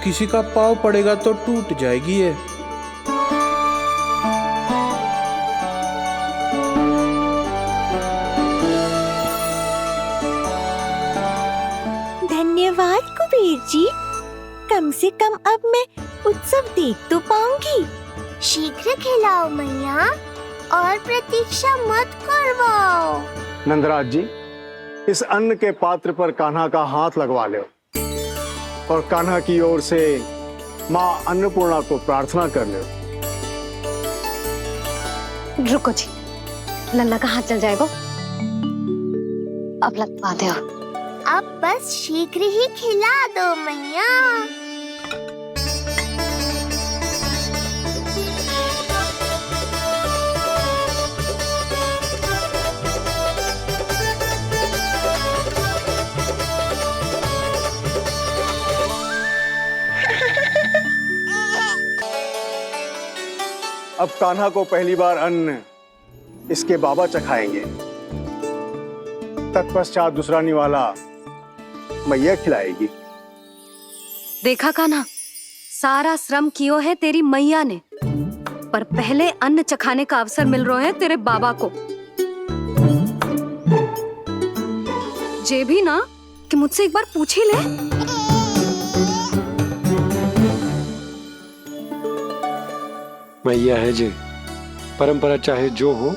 किसी का पाँव पड़ेगा तो टूट जाएगी ये। धन्यवाद कुबेर जी, कम से कम अब मैं उत्सव देख तो पाऊंगी। शीघ्र खिलाओ मैया और प्रतीक्षा मत करवाओ। नंदराज जी, इस अन्न के पात्र पर कान्हा का हाथ लगवा लो और कान्हा की ओर से माँ अन्नपूर्णा को प्रार्थना कर लो। रुको जी, लल्ला का हाथ चल जाएगा, अब लगवा दो। अब बस शीघ्र ही खिला दो मैया। अब कान्हा को पहली बार अन्न इसके बाबा चखाएंगे, तत्पश्चात दूसरा निवाला मैया खिलाएगी। देखा कान्हा, सारा श्रम कियो है तेरी मैया ने, पर पहले अन्न चखाने का अवसर मिल रहा है तेरे बाबा को। जे भी ना कि मुझसे एक बार पूछ ही ले। मैया है जे, परंपरा चाहे जो हो,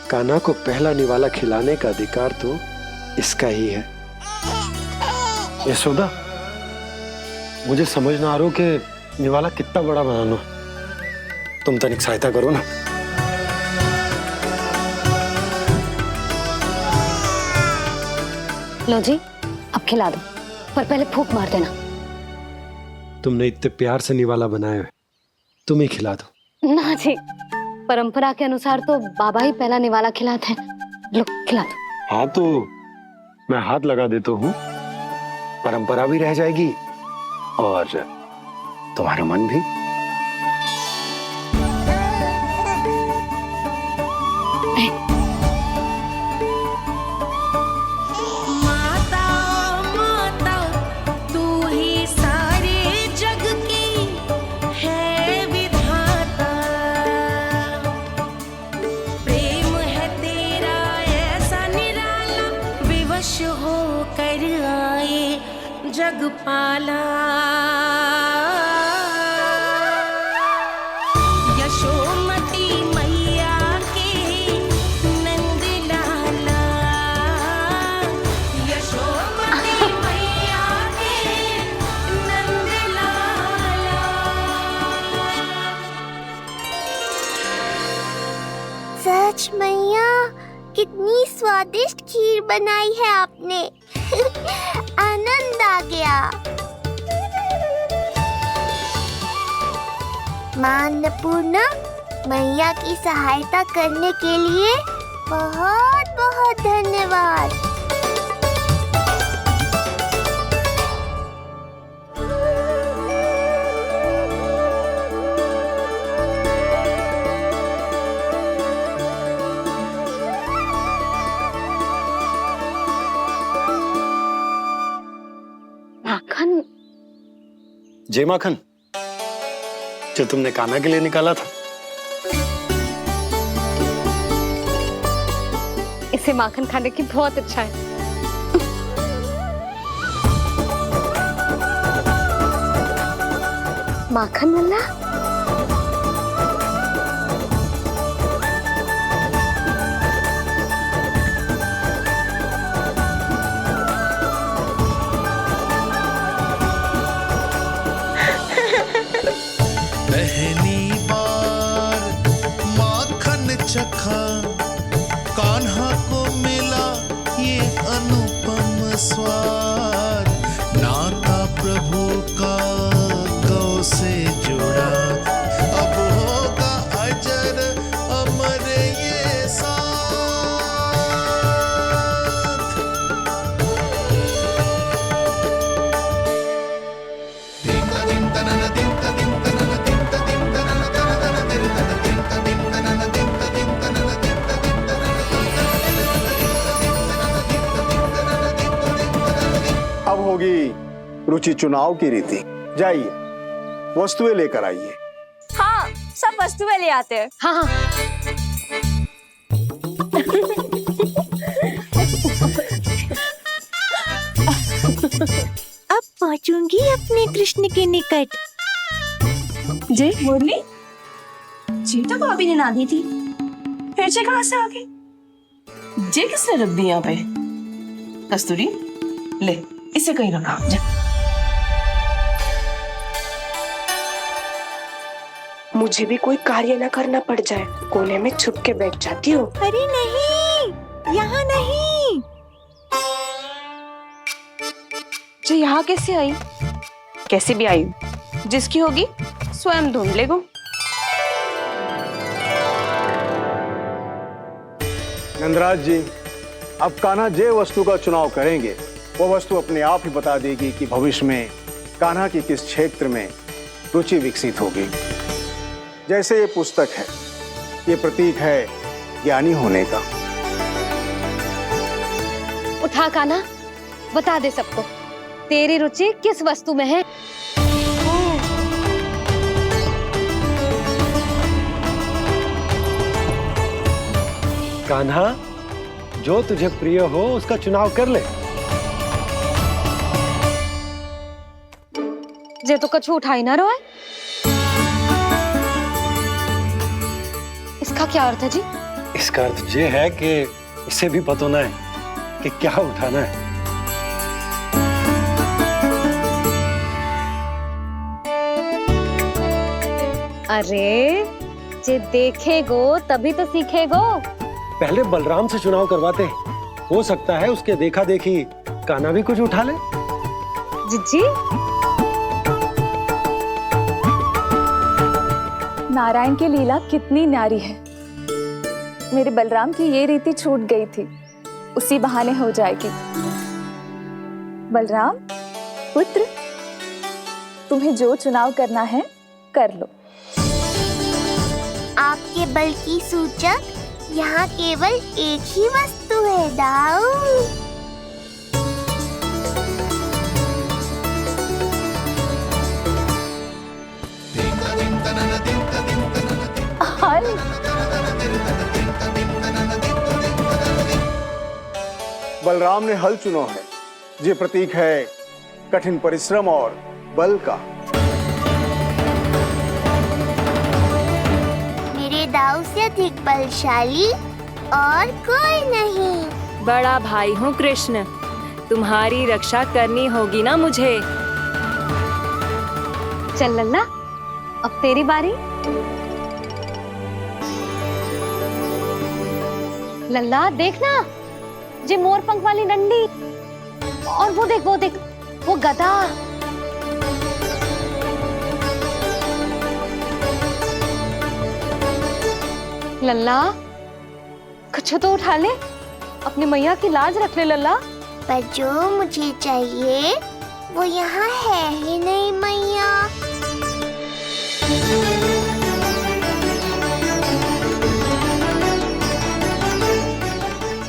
कान्हा को पहला निवाला खिलाने का अधिकार तो इसका ही है। यशोदा, मुझे समझ ना आ रहा कि निवाला कितना बड़ा बनाना, तुम तनिक सहायता करो ना। लो जी, अब खिला दो, पर पहले फूंक मार देना। तुमने इतने प्यार से निवाला बनाया है, तुम ही खिला दो। ना जी, परंपरा के अनुसार तो बाबा ही पहला निवाला खिलाते हैं। लो खिला दो। हाँ तो मैं हाथ लगा देता हूँ, परंपरा भी रह जाएगी और तुम्हारा मन भी। माता माता तू ही सारे जग की है विधाता, प्रेम है तेरा ऐसा निराला, विवश हो कर आए जग पाला। यशोमती मैया के नंद लाला, यशोमती मैया के नंद लाला। सच मैया, कितनी स्वादिष्ट खीर बनाई है आपने। आनंद आ गया। मां अन्नपूर्णा, मैया की सहायता करने के लिए बहुत बहुत धन्यवाद। माखन, जय माखन, जो तुमने कान्हा के लिए निकाला था। इसे माखन खाने की बहुत इच्छा है। माखन लल्ला, पहली बार माखन चखा, कान्हा को मिला ये अनुपम स्वाद, नाता प्रभु का गौ से जुड़ा, अब होगा अजर अमर ये साथ। अब होगी रुचि चुनाव की रीति। जाइए वस्तुएं लेकर आइए। हाँ, सब वस्तुएं ले आते हैं। हाँ हाँ। अब पहुंचूंगी अपने कृष्ण के निकट। जय मुरली, जी तो भाभी ने ना दी थी, फिर से कहाँ से आ गई? जे किसने रख दी यहाँ पे? कस्तूरी, ले इसे कहीं रखा जा। मुझे भी कोई कार्य न करना पड़ जाए, कोने में छुप के बैठ जाती हो। अरे नहीं, यहाँ नहीं। जो यहाँ कैसे आई? कैसे भी आई, जिसकी होगी स्वयं ढूंढ लेगो। नंदराज जी, अब कान्हा जे वस्तु का चुनाव करेंगे वो वस्तु अपने आप ही बता देगी कि भविष्य में कान्हा की किस क्षेत्र में रुचि विकसित होगी। जैसे ये पुस्तक है, ये प्रतीक है ज्ञानी होने का। उठा कान्हा, बता दे सबको तेरी रुचि किस वस्तु में है। कान्हा, जो तुझे प्रिय हो उसका चुनाव कर ले। जे तो कछु उठा ही ना रहा है। इसका क्या अर्थ है जी? इसका अर्थ ये है कि इसे भी पता ना है कि क्या उठाना है। अरे जे देखेगो तभी तो सीखेगो। पहले बलराम से चुनाव करवाते हैं, हो सकता है उसके देखा देखी कान्हा भी कुछ उठा ले। जिज्जी, नारायण की लीला कितनी न्यारी है। मेरे बलराम की ये रीति छूट गई थी, उसी बहाने हो जाएगी। बलराम पुत्र, तुम्हें जो चुनाव करना है कर लो। आपके बल की सूचक यहाँ केवल एक ही वस्तु है दाऊ। हल बलराम ने हल चुना है, ये प्रतीक है कठिन परिश्रम और बल का। मेरे दाऊ से अधिक बलशाली और कोई नहीं। बड़ा भाई हूँ कृष्ण, तुम्हारी रक्षा करनी होगी ना मुझे। चल लल्ला, अब तेरी बारी। लल्ला देखना, जे मोर पंख वाली डंडी, और वो देख वो गदा। लल्ला कुछ तो उठा ले, अपनी मैया की लाज रख ले लल्ला। पर जो मुझे चाहिए वो यहाँ है ही नहीं मैया।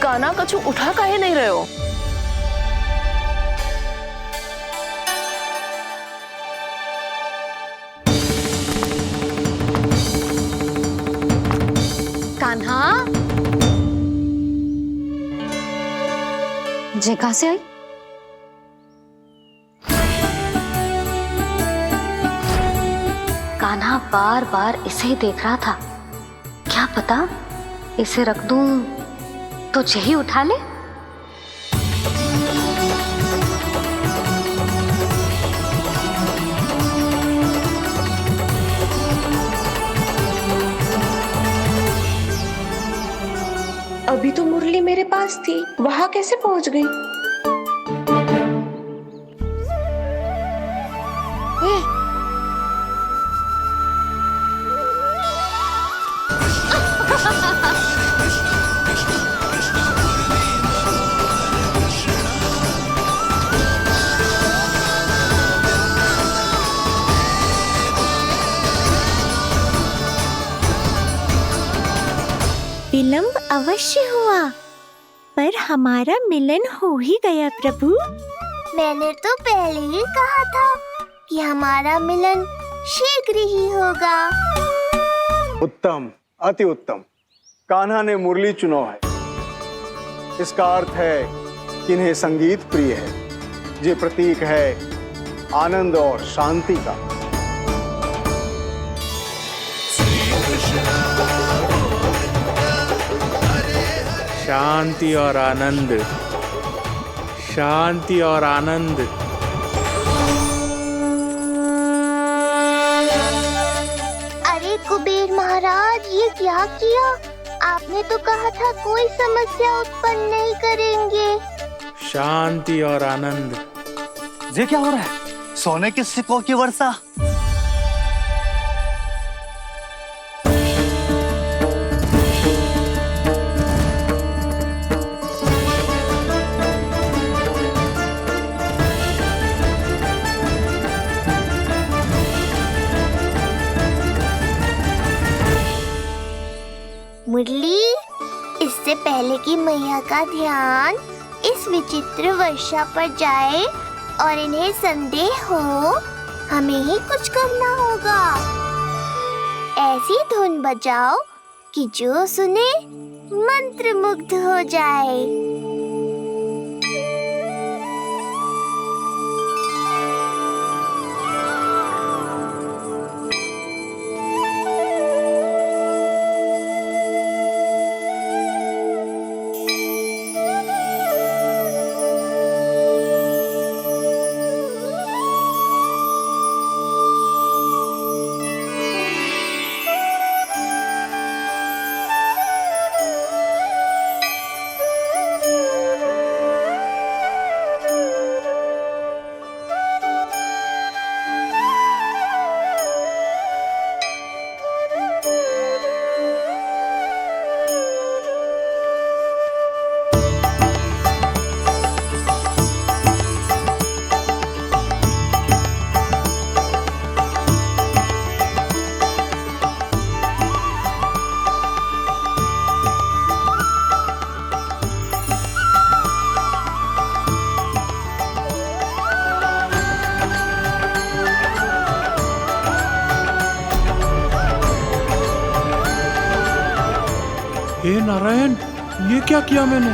कान्हा कछु उठा काहे नहीं रहे हो? कान्हा, जे कहाँ से आई? कान्हा बार बार इसे ही देख रहा था। क्या पता इसे रख दूं तो यही उठा ले। अभी तो मुरली मेरे पास थी, वहां कैसे पहुंच गई? विलंब अवश्य हुआ, पर हमारा मिलन हो ही गया प्रभु। मैंने तो पहले ही कहा था कि हमारा मिलन शीघ्र ही होगा। उत्तम, अति उत्तम। कान्हा ने मुरली चुना है, इसका अर्थ है कि इन्हें संगीत प्रिय है। ये प्रतीक है आनंद और शांति का। शांति और आनंद, शांति और आनंद। अरे कुबेर महाराज, ये क्या किया? आपने तो कहा था कोई समस्या उत्पन्न नहीं करेंगे। शांति और आनंद। ये क्या हो रहा है? सोने के सिक्कों की वर्षा। मुरली, इससे पहले कि मैया का ध्यान इस विचित्र वर्षा पर जाए और इन्हें संदेह हो, हमें ही कुछ करना होगा। ऐसी धुन बजाओ कि जो सुने मंत्रमुग्ध हो जाए। हे नारायण, ये क्या किया मैंने?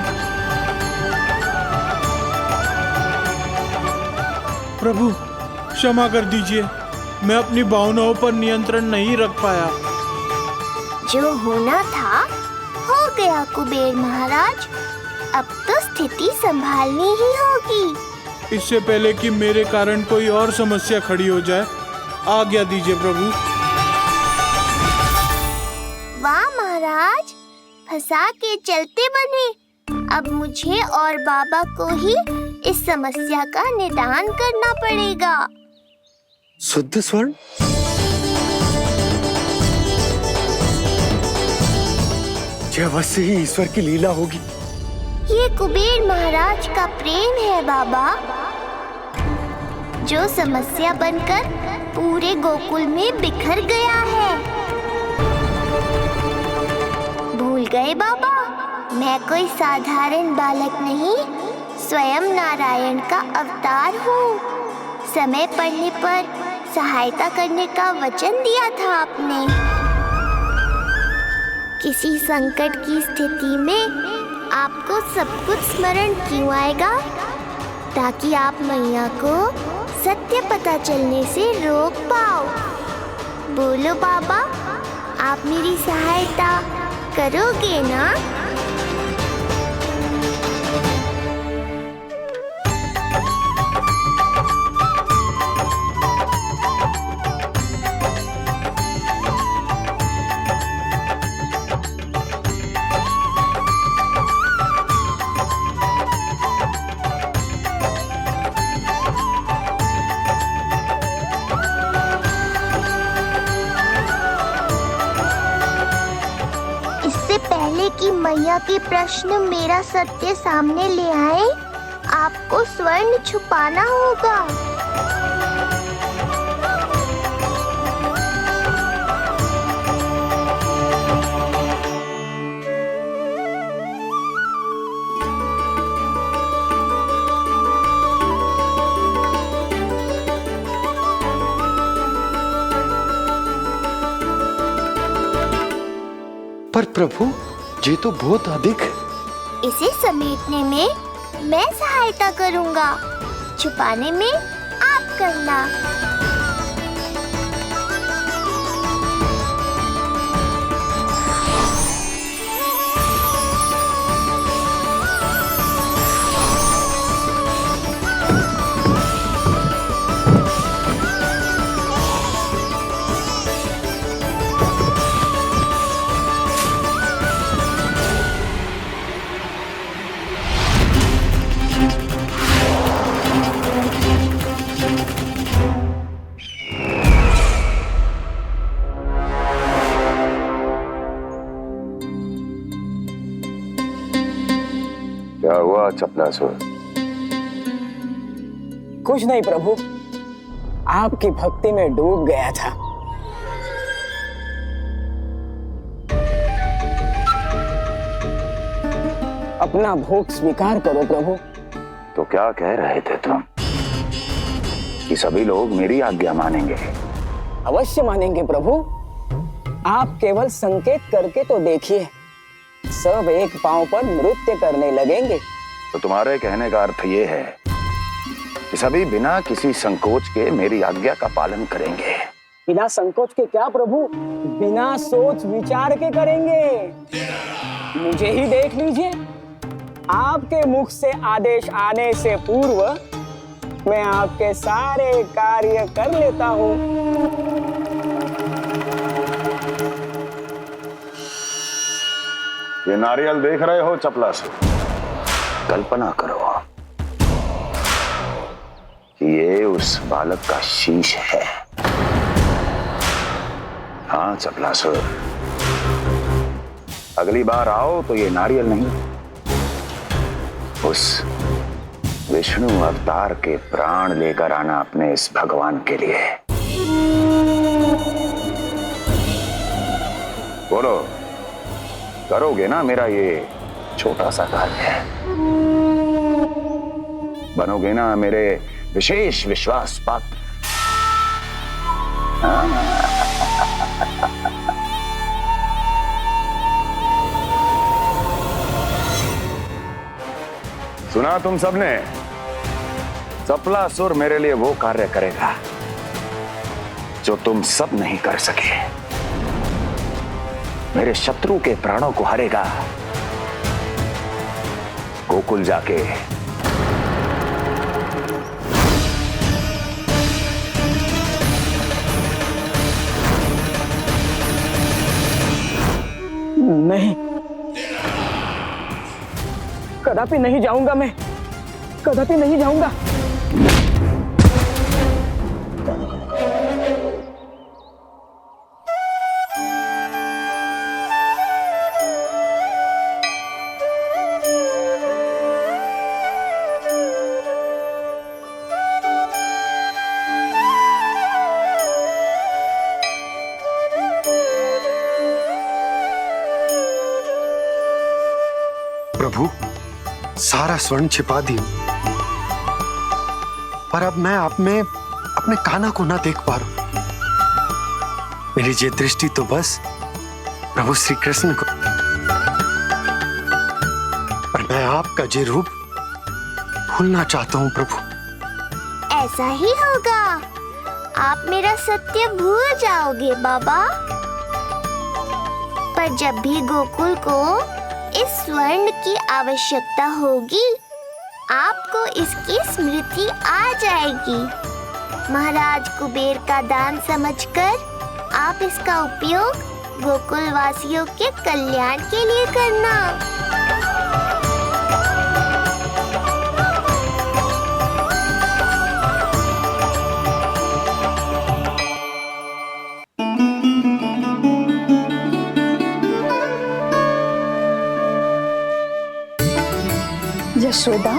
प्रभु क्षमा कर दीजिए, मैं अपनी भावनाओं पर नियंत्रण नहीं रख पाया। जो होना था हो गया कुबेर महाराज। अब तो स्थिति संभालनी ही होगी। इससे पहले कि मेरे कारण कोई और समस्या खड़ी हो जाए, आज्ञा दीजिए प्रभु। वाह महाराज, फंसा के चलते बने। अब मुझे और बाबा को ही इस समस्या का निदान करना पड़ेगा। शुद्ध स्वर्ण? यह अवश्य ही ईश्वर की लीला होगी। ये कुबेर महाराज का प्रेम है बाबा, जो समस्या बनकर पूरे गोकुल में बिखर गया है। भूल गए बाबा, मैं कोई साधारण बालक नहीं, स्वयं नारायण का अवतार हूँ। समय पड़ने पर सहायता करने का वचन दिया था आपने। किसी संकट की स्थिति में आपको सब कुछ स्मरण क्यों आएगा? ताकि आप मैया को सत्य पता चलने से रोक पाओ। बोलो बाबा, आप मेरी सहायता करोगे ना? पहले कि मैया के प्रश्न मेरा सत्य सामने ले आए, आपको स्वर्ण छुपाना होगा। प्रभु, ये तो बहुत अधिक है। इसे समेटने में मैं सहायता करूंगा, छुपाने में आप करना। क्या हुआ चपलासुर? कुछ नहीं प्रभु, आपकी भक्ति में डूब गया था। अपना भोग स्वीकार करो प्रभु। तो क्या कह रहे थे तुम कि सभी लोग मेरी आज्ञा मानेंगे? अवश्य मानेंगे प्रभु। आप केवल संकेत करके तो देखिए, सब एक पांव पर नृत्य करने लगेंगे। तो तुम्हारे कहने का अर्थ ये है कि सभी बिना किसी संकोच के मेरी आज्ञा का पालन करेंगे? बिना संकोच के क्या प्रभु, बिना सोच विचार के करेंगे। मुझे ही देख लीजिए, आपके मुख से आदेश आने से पूर्व मैं आपके सारे कार्य कर लेता हूँ। ये नारियल देख रहे हो चपलासुर? कल्पना करो कि ये उस बालक का शीश है। हाँ चपलासुर, अगली बार आओ तो ये नारियल नहीं, उस विष्णु अवतार के प्राण लेकर आना अपने इस भगवान के लिए। बोलो, करोगे ना मेरा ये छोटा सा कार्य? बनोगे ना मेरे विशेष विश्वास पात्र? सुना तुम सबने? चपलासुर मेरे लिए वो कार्य करेगा जो तुम सब नहीं कर सके। मेरे शत्रु के प्राणों को हरेगा। गोकुल जाके नहीं, कदापि नहीं जाऊंगा मैं, कदापि नहीं जाऊंगा। प्रभु, सारा स्वर्ण छिपा दी, पर अब मैं आप में अपने कान्हा को ना देख पा रहा हूं। मेरी ये दृष्टि तो बस प्रभु श्री कृष्ण को, पर मैं आपका ये रूप भूलना चाहता हूं प्रभु। ऐसा ही होगा, आप मेरा सत्य भूल जाओगे बाबा। पर जब भी गोकुल को इस स्वर्ण की आवश्यकता होगी, आपको इसकी स्मृति आ जाएगी। महाराज कुबेर का दान समझकर आप इसका उपयोग गोकुल वासियों के कल्याण के लिए करना। यशोदा,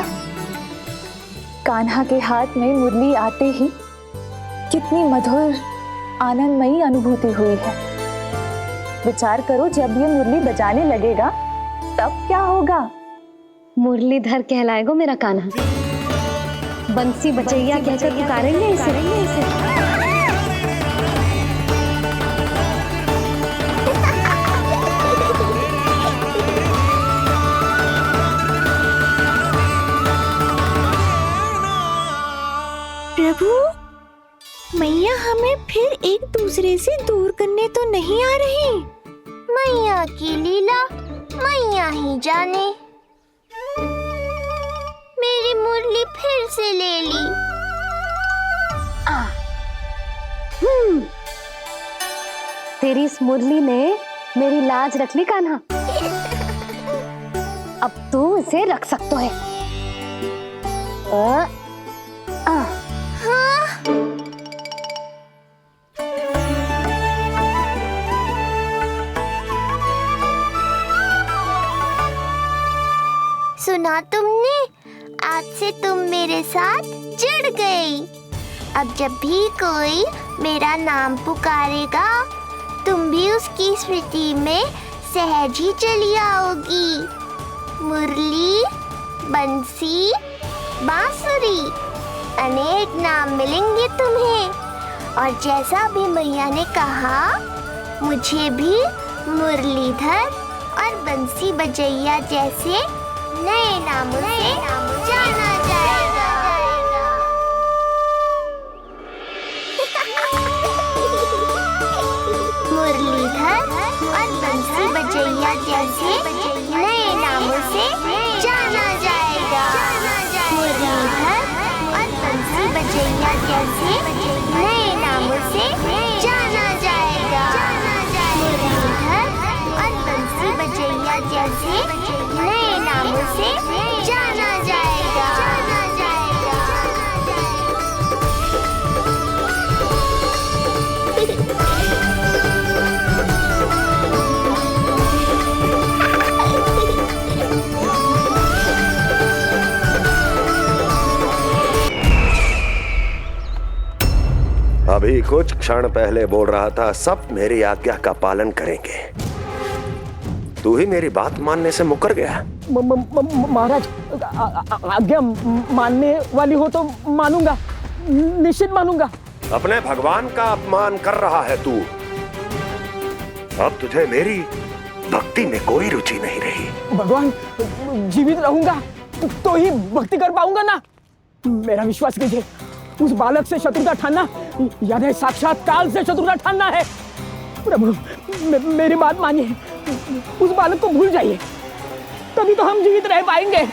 कान्हा के हाथ में मुरली आते ही कितनी मधुर आनंदमयी अनुभूति हुई है। विचार करो, जब ये मुरली बजाने लगेगा तब क्या होगा? मुरलीधर कहलाएगा मेरा कान्हा। बंसी बजैया कहकर पुकारेंगे इसे। मैया हमें फिर एक दूसरे से दूर करने तो नहीं आ रही। मैया की लीला मैया ही जाने। मेरी मुरली फिर से ले ली। तेरी इस मुरली ने मेरी लाज रख ली कान्हा। अब तू इसे रख सकता है। सुना तुमने? आज से तुम मेरे साथ जुड़ गई। अब जब भी कोई मेरा नाम पुकारेगा तुम भी उसकी स्मृति में सहज ही चली आओगी। मुरली, बंसी, बांसुरी, अनेक नाम मिलेंगे तुम्हें। और जैसा भी मैया ने कहा, मुझे भी मुरलीधर और बंसी बजैया जैसे नए नामों से जाना जाएगा। मुरलीधर और बंसी बजैया जैसे नए नामों से जाना जाएगा। मुरलीधर और बंसी बजैया जैसे नए नामों से जाना जाएगा। मुरलीधर और बंसी बजैया जैसे नए नामों से जाना जाएगा। अभी कुछ क्षण पहले बोल रहा था सब मेरी आज्ञा का पालन करेंगे। तू ही मेरी बात मानने से मुकर गया। महाराज, आज्ञा मानने वाली हो तो मानूंगा, निश्चित मानूंगा। अपने भगवान का अपमान कर रहा है तू। अब तुझे मेरी भक्ति में कोई रुचि नहीं रही। भगवान, जीवित रहूंगा तो ही भक्ति कर पाऊंगा ना। मेरा विश्वास कीजिए, उस बालक से शत्रुता ठानना यानी साक्षात काल से शत्रुता ठानना है। प्रभु, मेरी बात मानिए, उस बालक को भूल जाइए, तभी तो हम जीवित रह पाएंगे।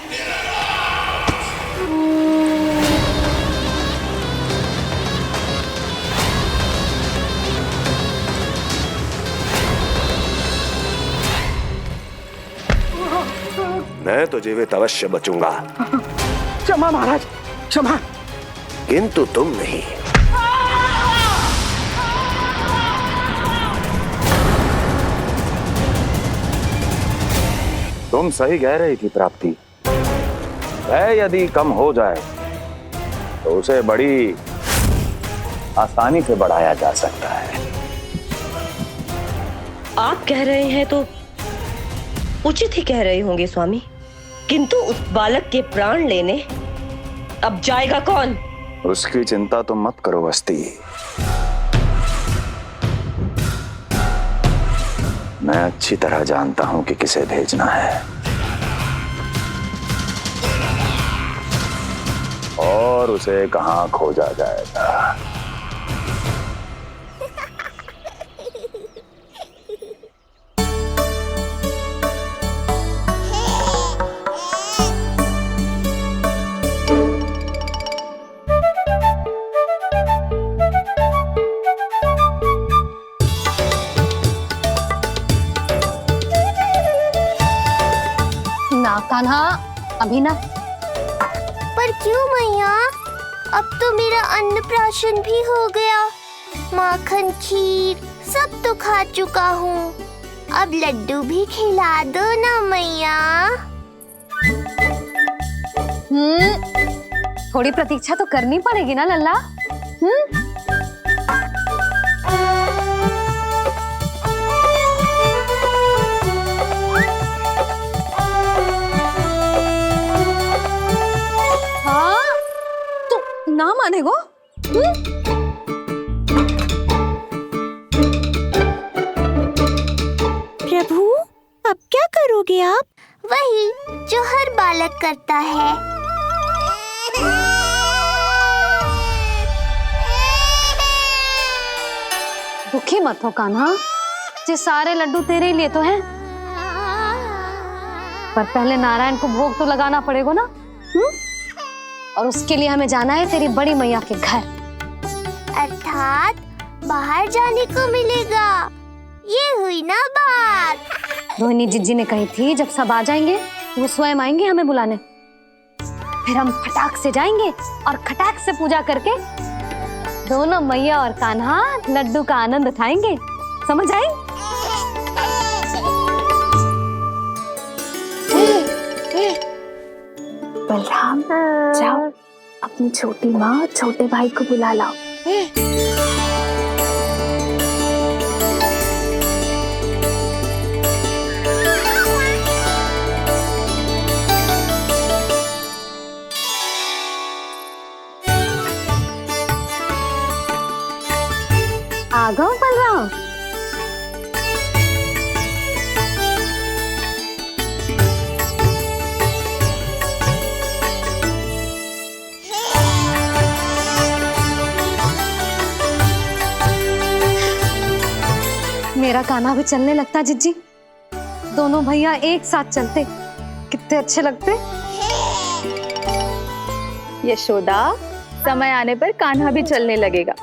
मैं तो जीवित अवश्य बचूंगा। क्षमा महाराज, क्षमा। किंतु तुम नहीं। तुम सही कह रही थी प्राप्ति। भय यदि कम हो जाए तो उसे बड़ी आसानी से बढ़ाया जा सकता है। आप कह रहे हैं तो उचित ही कह रहे होंगे स्वामी, किंतु उस बालक के प्राण लेने अब जाएगा कौन? उसकी चिंता तुम मत करो बस्ती। मैं अच्छी तरह जानता हूं कि किसे भेजना है और उसे कहां खोजा जाएगा। कान्हा, अभी ना। पर क्यों मैया? अब तो मेरा अन्नप्राशन भी हो गया। माखन, खीर सब तो खा चुका हूँ। अब लड्डू भी खिला दो ना मैया। थोड़ी प्रतीक्षा तो करनी पड़ेगी ना लल्ला। ना मानेगो? प्रभु, अब क्या करोगे आप? वही जो हर बालक करता है। दुखी मत हो कान्हा, ये सारे लड्डू तेरे ही लिए तो हैं। पर पहले नारायण को भोग तो लगाना पड़ेगा ना। और उसके लिए हमें जाना है तेरी बड़ी मैया के घर। अर्थात बाहर जाने को मिलेगा, ये हुई ना बात। रोहिणी जीजी ने कही थी जब सब आ जाएंगे वो स्वयं आएंगे हमें बुलाने। फिर हम फटाक से जाएंगे और खटाक से पूजा करके दोनों मैया और कान्हा लड्डू का आनंद उठाएंगे। समझ आई? बलराम, जाओ अपनी छोटी माँ और छोटे भाई को बुला लाओ। आ गओ बलराम। मेरा कान्हा भी चलने लगता जिज्जी। दोनों भैया एक साथ चलते कितने अच्छे लगते। यशोदा, समय आने पर कान्हा भी चलने लगेगा,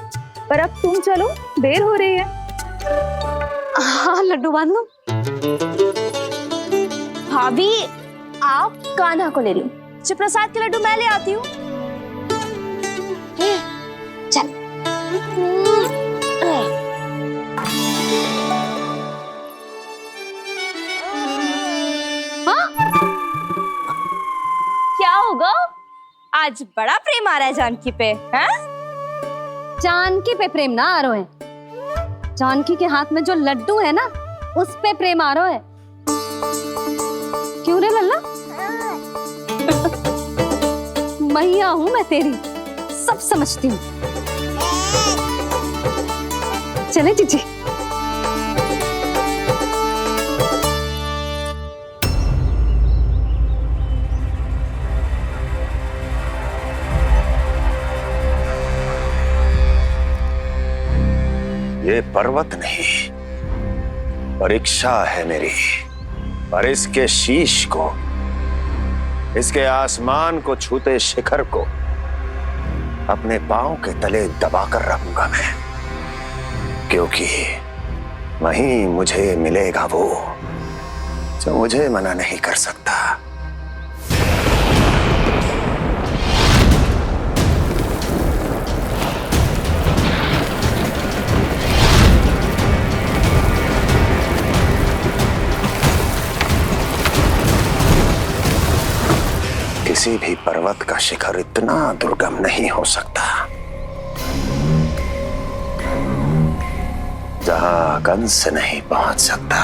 पर अब तुम चलो, देर हो रही है। हाँ, लड्डू बांध लो। भाभी, आप कान्हा को ले लो, प्रसाद के लड्डू मैं ले आती हूँ। चल। क्या होगा? आज बड़ा प्रेम आ रहा है जानकी पे, हैं? जानकी पे प्रेम ना आ रहा है, जानकी के हाथ में जो लड्डू है ना उस पे प्रेम आ रहा है। क्यों रे लल्ला? मैया हूं मैं तेरी, सब समझती हूँ। चले जीजी। ये पर्वत नहीं, परीक्षा है मेरी। पर इसके शीश को, इसके आसमान को छूते शिखर को अपने पांव के तले दबाकर रखूंगा मैं, क्योंकि वहीं मुझे मिलेगा वो जो मुझे मना नहीं कर सकता। किसी भी पर्वत का शिखर इतना दुर्गम नहीं हो सकता जहां कंस नहीं पहुंच सकता।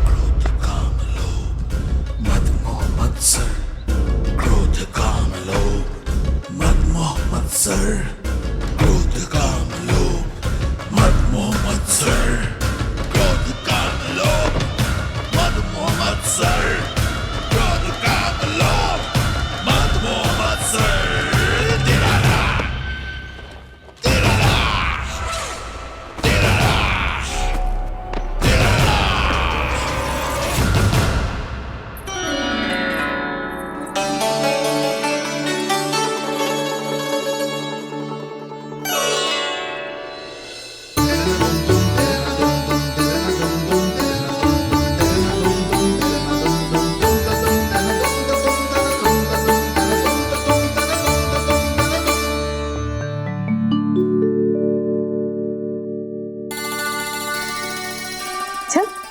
क्रोध काम लोभ मद मोह मत्सर, क्रोध काम लोभ मद मोह मत्सर, क्रोध काम लोभ मद मोह मत्सर, क्रोध काम लोभ मद मोह मत्सर।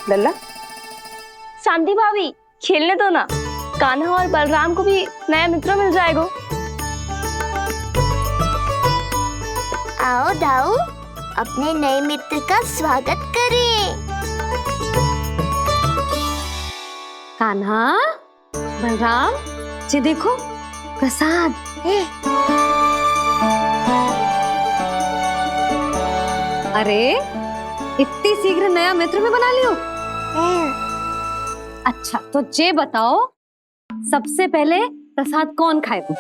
लल्ला, शांति भाभी, खेलने दो ना, कान्हा और बलराम को भी नया मित्र मिल जाएगा। आओ दाऊ, अपने नए मित्र का स्वागत करें। कान्हा, बलराम, ये देखो प्रसाद। अरे इतनी शीघ्र नया मित्र भी बना लियो? अच्छा तो ये बताओ, सबसे पहले प्रसाद कौन खाएगा?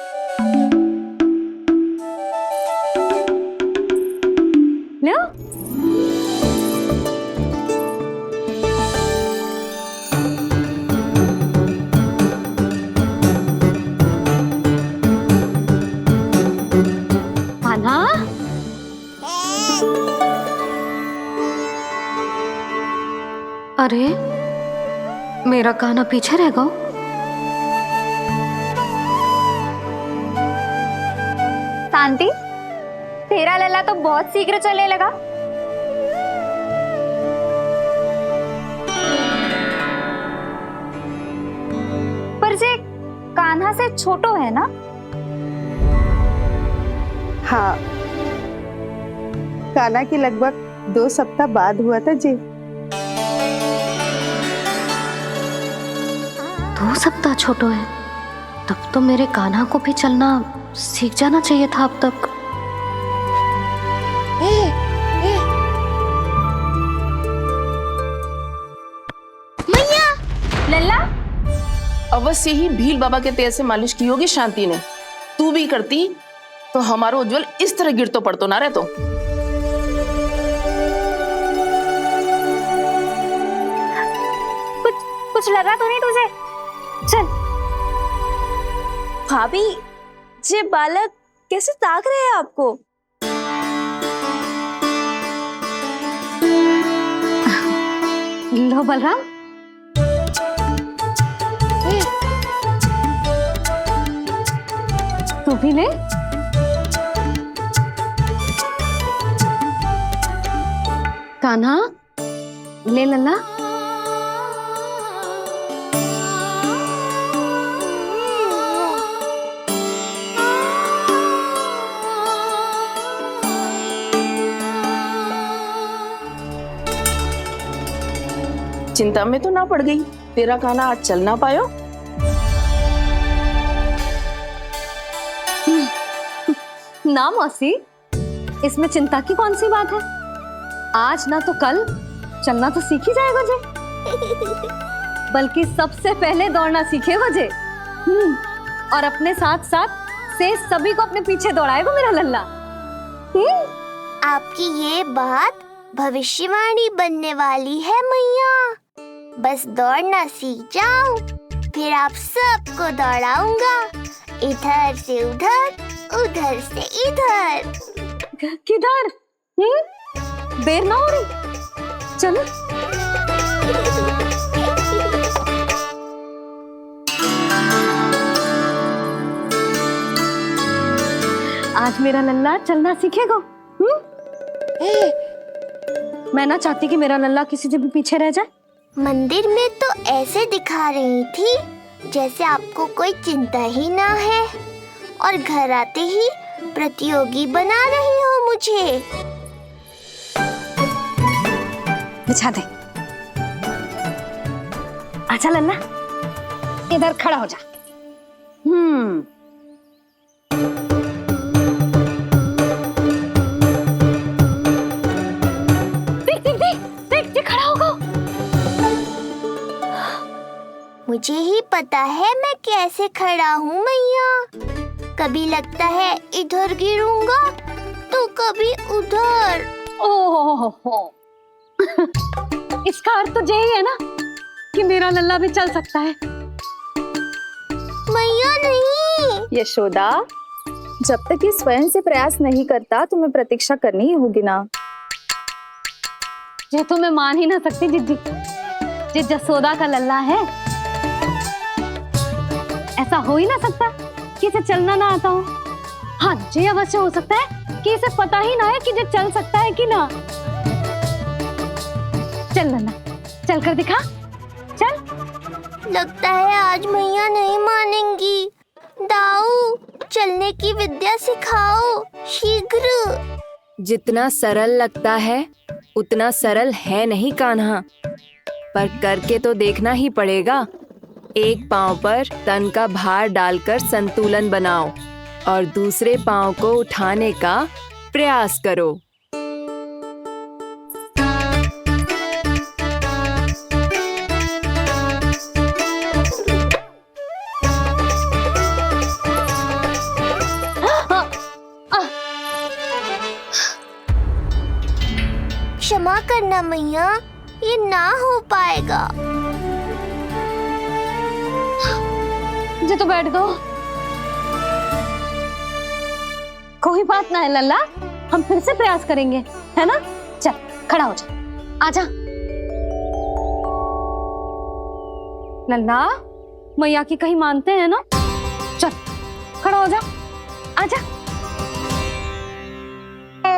अरे मेरा कान्हा पीछे रह गया। शांति, तेरा लल्ला तो बहुत शीघ्र चलने लगा। पर जे कान्हा से छोटो है ना? हाँ, कान्हा की लगभग 2 सप्ताह बाद हुआ था जी। 2 सप्ताह छोटो है, तब तो मेरे कान्हा को भी चलना सीख जाना चाहिए था अब तक। मैया, लल्ला, अवश्य ही भील बाबा के तेल से मालिश की होगी शांति ने। तू भी करती तो हमारा उज्जवल इस तरह गिर तो पड़तो ना रहतो। कुछ लगा तो नहीं तुझे? चल। भाभी, ये बालक कैसे ताक रहे हैं आपको? लो बलराम, तू भी ले। कान्हा, ले लल्ला। चिंता में तो ना पड़ गई, तेरा कान्हा आज चल ना पायो। ना मौसी, इसमें चिंता की कौन सी बात है? आज ना तो कल चलना तो सीख ही जाएगा जे। बल्कि सबसे पहले दौड़ना सीखेगा जे। और अपने साथ साथ से सभी को अपने पीछे दौड़ाएगा मेरा लल्ला। आपकी ये बात भविष्यवाणी बनने वाली है मैया। बस दौड़ना सीख जाऊं, फिर आप सबको दौड़ाऊंगा, इधर से उधर, उधर से इधर। किधर? देर ना हो रही, चलो। आज मेरा लल्ला चलना सीखेगा। मैं ना चाहती कि मेरा लल्ला किसी से भी पीछे रह जाए। मंदिर में तो ऐसे दिखा रही थी जैसे आपको कोई चिंता ही ना है, और घर आते ही प्रतियोगी बना रही हो मुझे। बिछा दे। अच्छा लल्ला, इधर खड़ा हो जा। देख खड़ा होगा। मुझे ही पता है मैं कैसे खड़ा हूँ मैया। कभी लगता है इधर गिरूंगा तो कभी उधर। ओह, इसका अर्थ तो यही है ना कि मेरा लल्ला भी चल सकता है। मैया नहीं। यशोदा, जब तक ये स्वयं से प्रयास नहीं करता तुम्हें प्रतीक्षा करनी ही होगी ना। ये तो मैं मान ही ना सकती जिद्दी, जे जसोदा का लल्ला है। ऐसा हो ही ना सकता कि इसे चलना ना आता हो। हाँ, ये अवश्य हो सकता है कि इसे पता ही ना है कि ये चल सकता है कि ना। चल लल्ला, चल कर दिखा, चल। लगता है आज मैया नहीं मानेंगी। दाऊ, चलने की विद्या सिखाओ शीघ्र। जितना सरल लगता है उतना सरल है नहीं कान्हा, पर करके तो देखना ही पड़ेगा। एक पांव पर तन का भार डालकर संतुलन बनाओ और दूसरे पांव को उठाने का प्रयास करो। क्षमा करना मैया, ये ना हो पाएगा। जी तो बैठ दो। कोई बात ना है लल्ला, हम फिर से प्रयास करेंगे, है ना? चल खड़ा हो जा, आजा। लल्ला, मैया की कहीं मानते हैं ना? चल खड़ा हो जा, आजा।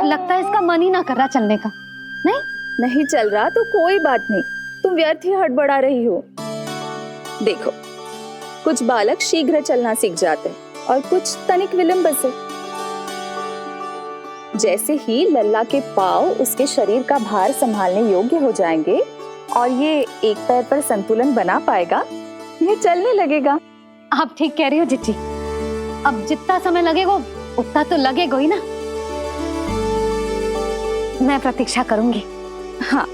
लगता है इसका मन ही ना कर रहा चलने का। नहीं चल रहा तो कोई बात नहीं, तुम व्यर्थ ही हड़बड़ा रही हो। देखो, कुछ बालक शीघ्र चलना सीख जाते हैं और कुछ तनिक विलंब से। जैसे ही लल्ला के पाँव उसके शरीर का भार संभालने योग्य हो जाएंगे और ये एक पैर पर संतुलन बना पाएगा, ये चलने लगेगा। आप ठीक कह रही हो जिज्जी। अब जितना समय लगेगा उतना तो लगेगा ही ना। मैं प्रतीक्षा करूंगी। हाँ,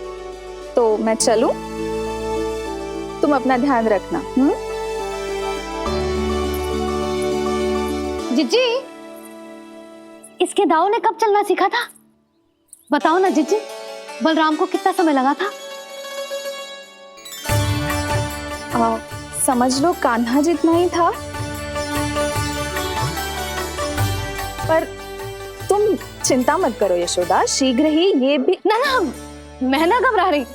तो मैं चलूं? तुम अपना ध्यान रखना। जिज्जी, इसके दाऊ ने कब चलना सीखा था? बताओ ना जिज्जी, बलराम को कितना समय लगा था? समझ लो कान्हा जितना ही था। पर तुम चिंता मत करो यशोदा, शीघ्र ही ये भी। ना, मैं ना घबरा रही,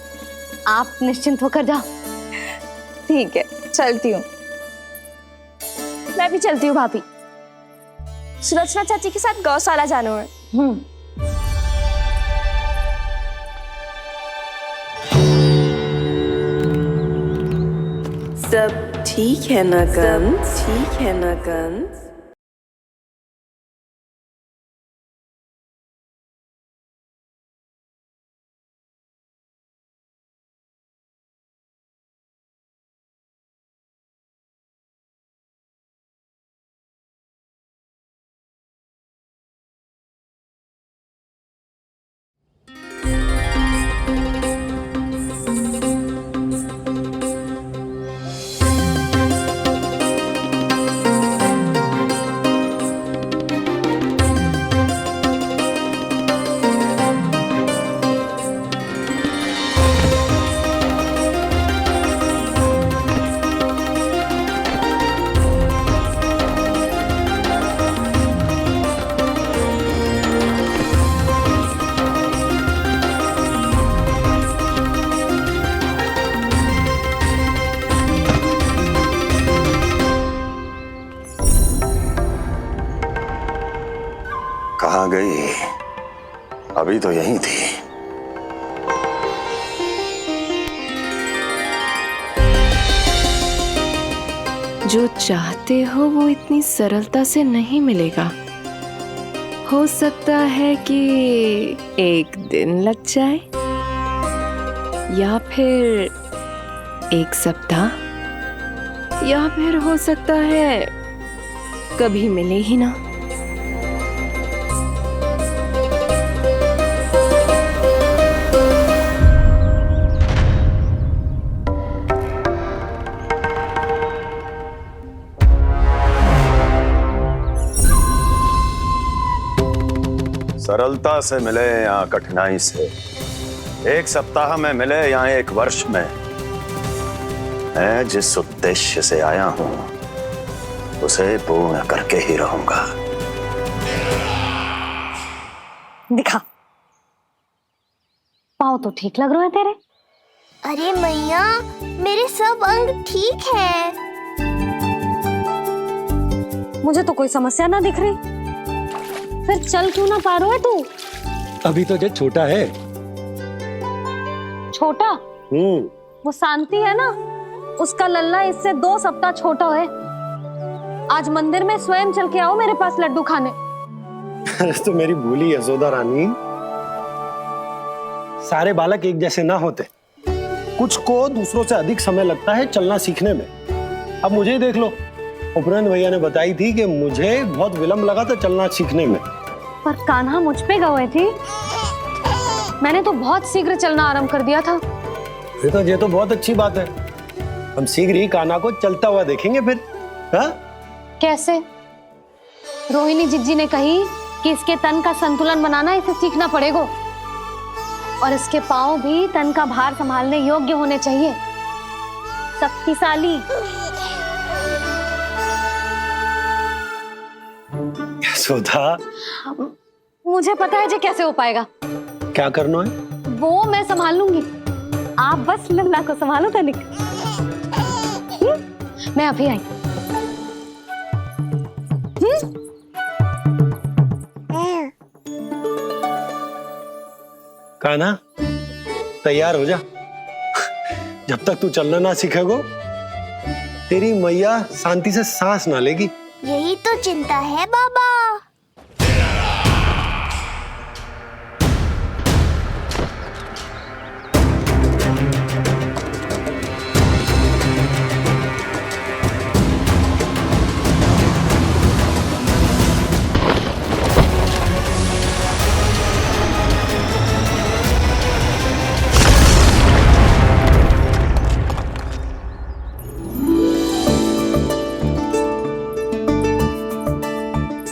आप निश्चिंत होकर जाओ। ठीक है, चलती हूँ। मैं भी चलती हूँ भाभी। सुलोचना चाची के साथ गौशाला जाना है। सब ठीक है ना कंस? ठीक है ना कंस? कहाँ गई? अभी तो यहीं थी। जो चाहते हो वो इतनी सरलता से नहीं मिलेगा। हो सकता है कि एक दिन लग जाए या फिर एक सप्ताह, या फिर हो सकता है कभी मिले ही ना। सरलता से मिले या कठिनाई से, एक सप्ताह में मिले या एक वर्ष में, मैं जिस उद्देश्य से आया हूं उसे पूर्ण करके ही रहूंगा। दिखा, पाँव तो ठीक लग रहे हैं तेरे। अरे मैया, मेरे सब अंग ठीक है। मुझे तो कोई समस्या ना दिख रही। फिर चल क्यों ना पा रहा है तू? अभी तो जब छोटा है। छोटा? वो शांति है ना, उसका लल्ला इससे 2 सप्ताह छोटा है। आज मंदिर में स्वयं चल के आओ मेरे पास लड्डू खाने। तो मेरी भूली यशोदा रानी, सारे बालक एक जैसे ना होते। कुछ को दूसरों से अधिक समय लगता है चलना सीखने में। अब मुझे ही देख लो, उपरांत भैया ने बताई थी कि मुझे बहुत विलंब लगा था चलना सीखने में। पर कान्हा मुझ पे गए थी, मैंने तो बहुत शीघ्र चलना आरंभ कर दिया था। फिर तो ये तो बहुत अच्छी बात है। हम शीघ्र ही कान्हा को चलता हुआ देखेंगे फिर। हाँ? कैसे? रोहिणी जिज्जी ने कही कि इसके तन का संतुलन बनाना इसे सीखना पड़ेगा और इसके पांव भी तन का भार संभालने योग्य होने चाहिए। शक्तिशाली। यशोदा, मुझे पता है जे कैसे हो पाएगा। क्या करना है? वो मैं संभाल लूंगी, आप बस लल्ला को संभालो तनिक। मैं अभी आई। कान्हा तैयार हो जा। जब तक तू चलना ना सीखेगो तेरी मैया शांति से सांस ना लेगी। यही तो चिंता है बाबा।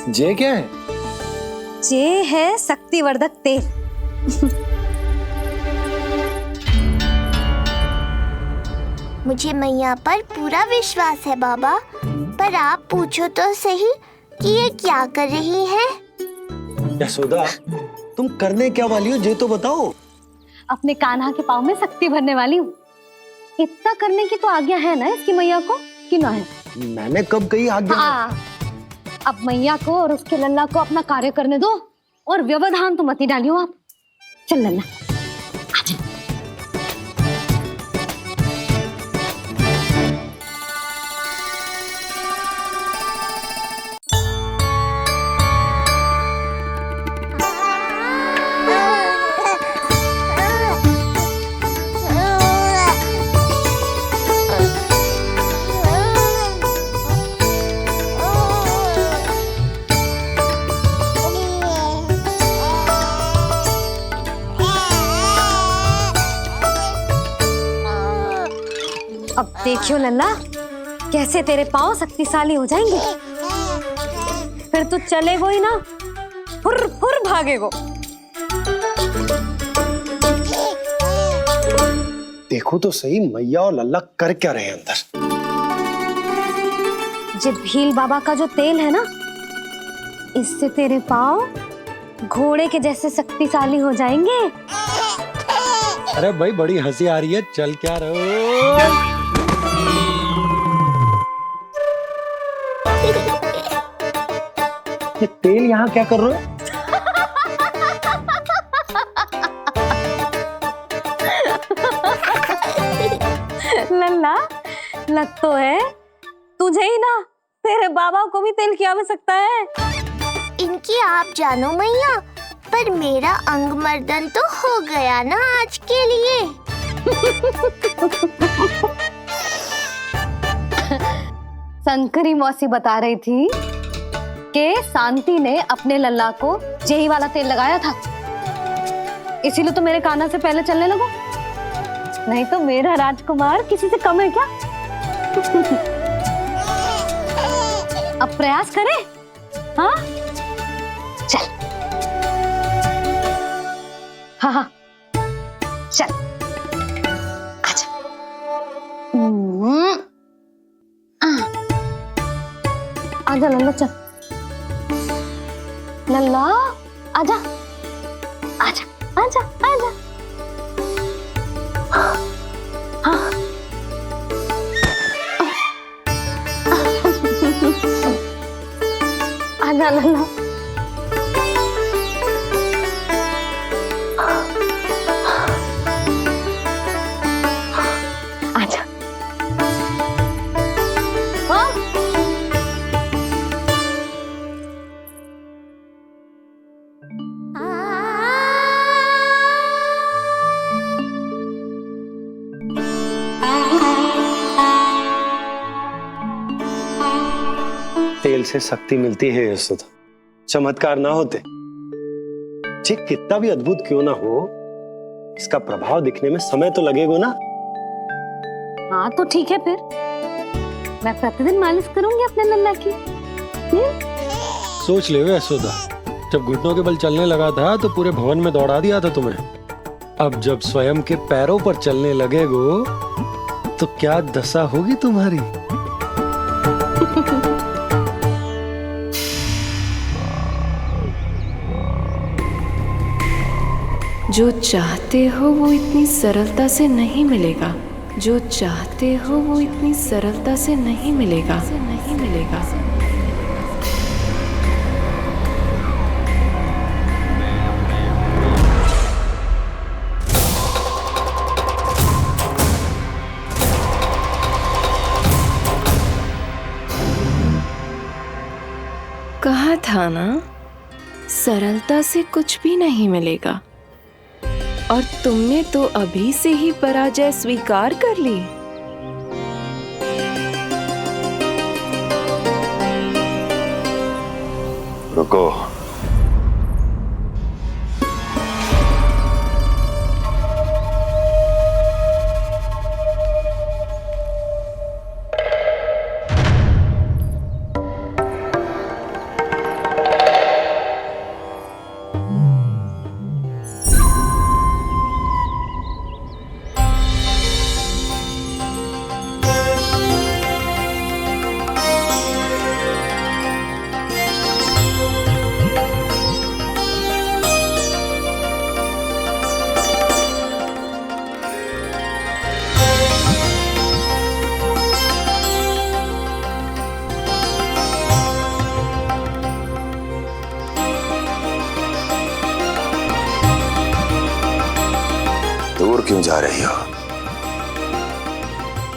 जे क्या है? जे है शक्तिवर्धक तेल। मुझे मैया पर पूरा विश्वास है बाबा, पर आप पूछो तो सही कि ये क्या कर रही है। यशोदा, तुम करने क्या वाली हो, जे तो बताओ। अपने कान्हा के पाँव में शक्ति भरने वाली हूँ। इतना करने की तो आज्ञा है ना इसकी मैया को, कि ना है? मैंने कब कही आज्ञा? हाँ, अब मैया को और उसके लल्ला को अपना कार्य करने दो और व्यवधान तो मत ही डालियो आप। चल लल्ला, आजा। अब देखियो लल्ला, कैसे तेरे पाँव शक्तिशाली हो जाएंगे। फिर तू चलेगो ही ना, फुर फुर भागेगो। देखो तो सही मैया और लल्ला कर क्या रहे हैं अंदर। जो भील बाबा का जो तेल है ना, इससे तेरे पाँव घोड़े के जैसे शक्तिशाली हो जाएंगे। अरे भाई बड़ी हंसी आ रही है, चल क्या रहे। ये तेल यहाँ क्या कर रहे हो? लल्ला, लग तो है तुझे ही ना, तेरे बाबा को भी तेल की आवश्यकता है। इनकी आप जानो मैया, पर मेरा अंग मर्दन तो हो गया ना आज के लिए। शंकरी मौसी बता रही थी कि शांति ने अपने लल्ला को यही वाला तेल लगाया था, इसीलिए तो मेरे कान्हा से पहले चलने लगो। नहीं तो मेरा राजकुमार किसी से कम है क्या? अब प्रयास करें, हाँ? चल, हाँ हाँ, चल, आजा। आजा लल्ला, चल लल्ला, आजा आजा आजा आजा। हाँ। आजा लल्ला। आजा। हाँ। तेल से शक्ति मिलती है यशोदा, चमत्कार ना होते, जे कितना भी अद्भुत क्यों ना हो, इसका प्रभाव दिखने में समय तो लगेगा ना। हाँ तो ठीक है, फिर मैं प्रतिदिन मालिश करूंगी अपने लल्ला की। सोच ले यशोदा, जब घुटनों के बल चलने लगा था तो पूरे भवन में दौड़ा दिया था तुम्हें। अब जब स्वयं के पैरों पर चलने लगेगो तो क्या दशा होगी तुम्हारी। जो चाहते हो वो इतनी सरलता से नहीं मिलेगा। जो चाहते हो वो इतनी सरलता से नहीं मिलेगा, नहीं मिलेगा। कहा था ना, सरलता से कुछ भी नहीं मिलेगा। और तुमने तो अभी से ही पराजय स्वीकार कर ली। रुको। दूर क्यों जा रही हो?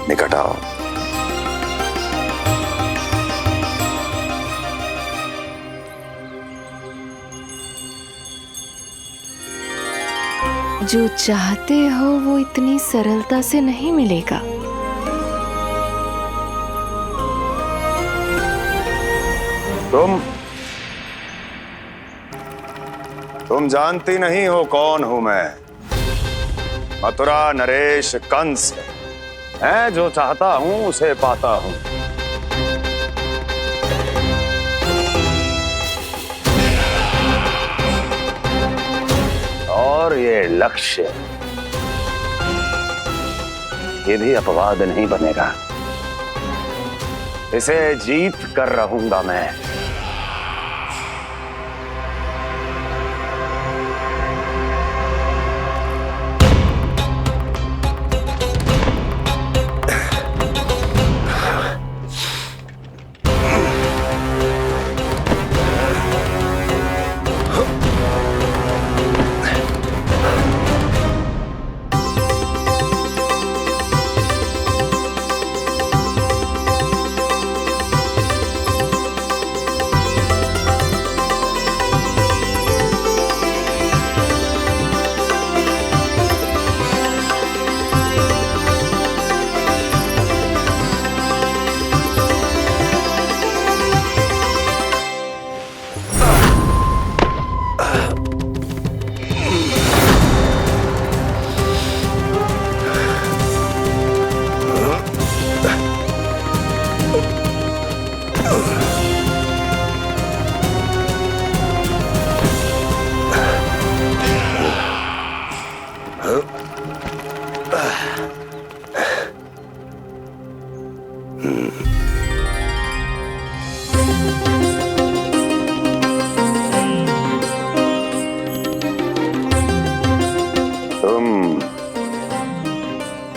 निकट आओ। जो चाहते हो वो इतनी सरलता से नहीं मिलेगा। तुम जानती नहीं हो कौन हूं मैं। मथुरा नरेश कंस। मैं जो चाहता हूं उसे पाता हूं। और ये लक्ष्य, ये भी अपवाद नहीं बनेगा। इसे जीत कर रहूंगा मैं।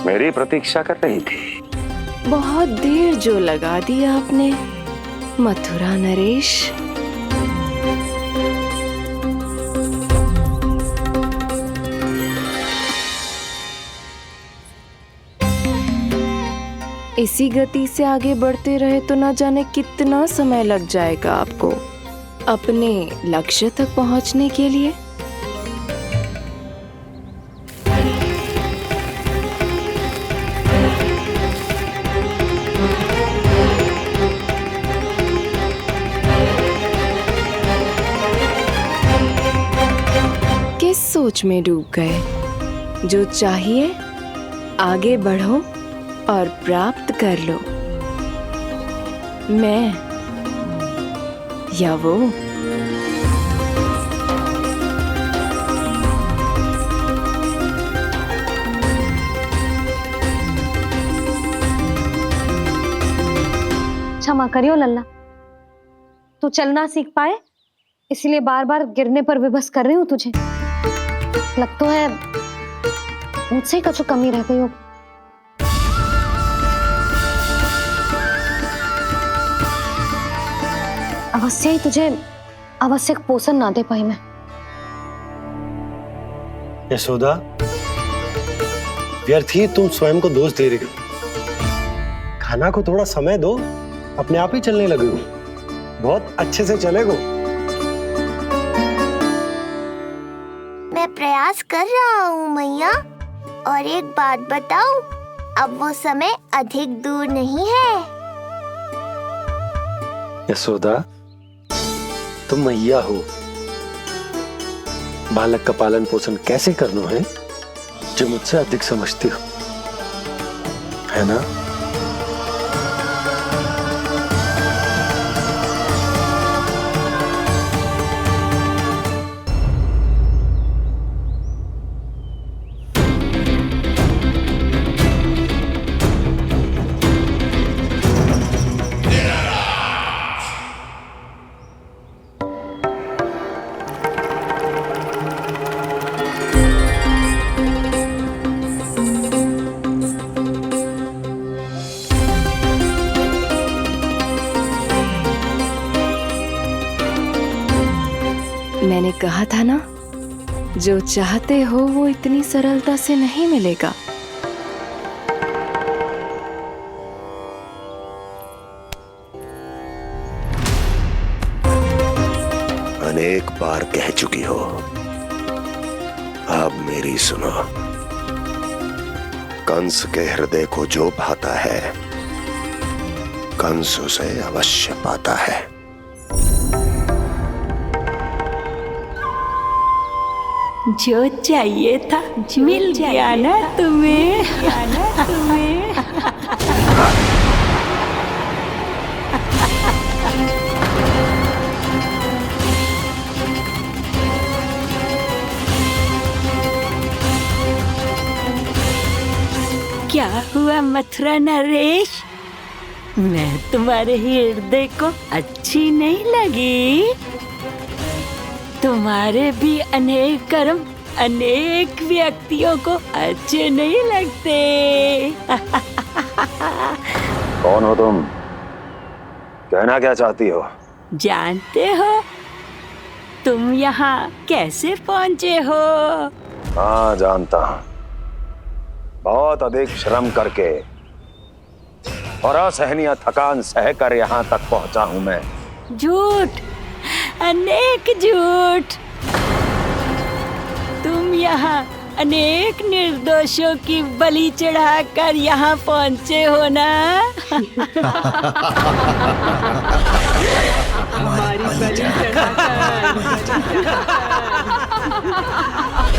मेरी प्रतीक्षा कर रही थी। बहुत देर जो लगा दी आपने मथुरा नरेश। इसी गति से आगे बढ़ते रहे तो ना जाने कितना समय लग जाएगा आपको अपने लक्ष्य तक पहुंचने के लिए। किस सोच में डूब गए? जो चाहिए आगे बढ़ो और प्राप्त कर लो। मैं या वो? क्षमा करियो लल्ला, तू चलना सीख पाए इसलिए बार बार गिरने पर विवश कर रही हूँ तुझे। लगता है मुझसे ही कुछ कमी रह गई हो। अवश्य ही तुझे आवश्यक पोषण ना दे पाई मैं। यशोदा, व्यर्थ ही तुम स्वयं को दोष दे रही हो। खाना को थोड़ा समय दो, अपने आप ही चलने लगेगो, बहुत अच्छे से चलेगो। मैं प्रयास कर रहा हूँ मैया। और एक बात बताऊं, अब वो समय अधिक दूर नहीं है। यशोदा, तुम मैया हो, बालक का पालन पोषण कैसे करना है जो मुझसे अधिक समझती हो, है ना? मैंने कहा था ना, जो चाहते हो वो इतनी सरलता से नहीं मिलेगा। अनेक बार कह चुकी हो, अब मेरी सुनो। कंस के हृदय को जो भाता है, कंस उसे अवश्य पाता है। जो चाहिए था मिल गया ना तुम्हें। क्या हुआ मथुरा नरेश, मैं तुम्हारे हृदय को अच्छी नहीं लगी? तुम्हारे भी अनेक कर्म अनेक व्यक्तियों को अच्छे नहीं लगते। कौन हो तुम? कहना क्या चाहती हो? जानते हो तुम यहाँ कैसे पहुँचे हो? हाँ, जानता हूँ। बहुत अधिक श्रम करके और असहनीय थकान सहकर यहाँ तक पहुँचा हूँ मैं। झूठ, अनेक झूठ। तुम यहाँ अनेक निर्दोषों की बलि चढ़ाकर यहाँ पहुँचे हो ना?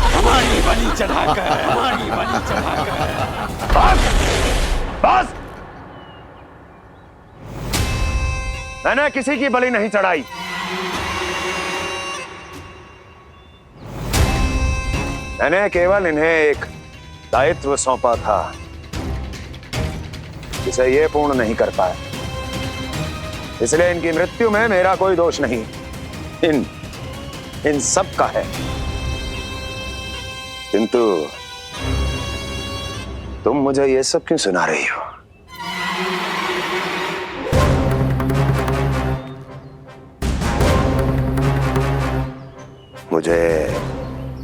हमारी बलि चढ़ाकर बस! मैंने किसी की बलि नहीं चढ़ाई। मैंने केवल इन्हें एक दायित्व सौंपा था, जिसे ये पूर्ण नहीं कर पाए। इसलिए इनकी मृत्यु में मेरा कोई दोष नहीं, इन सब का है। किंतु तुम मुझे ये सब क्यों सुना रही हो? मुझे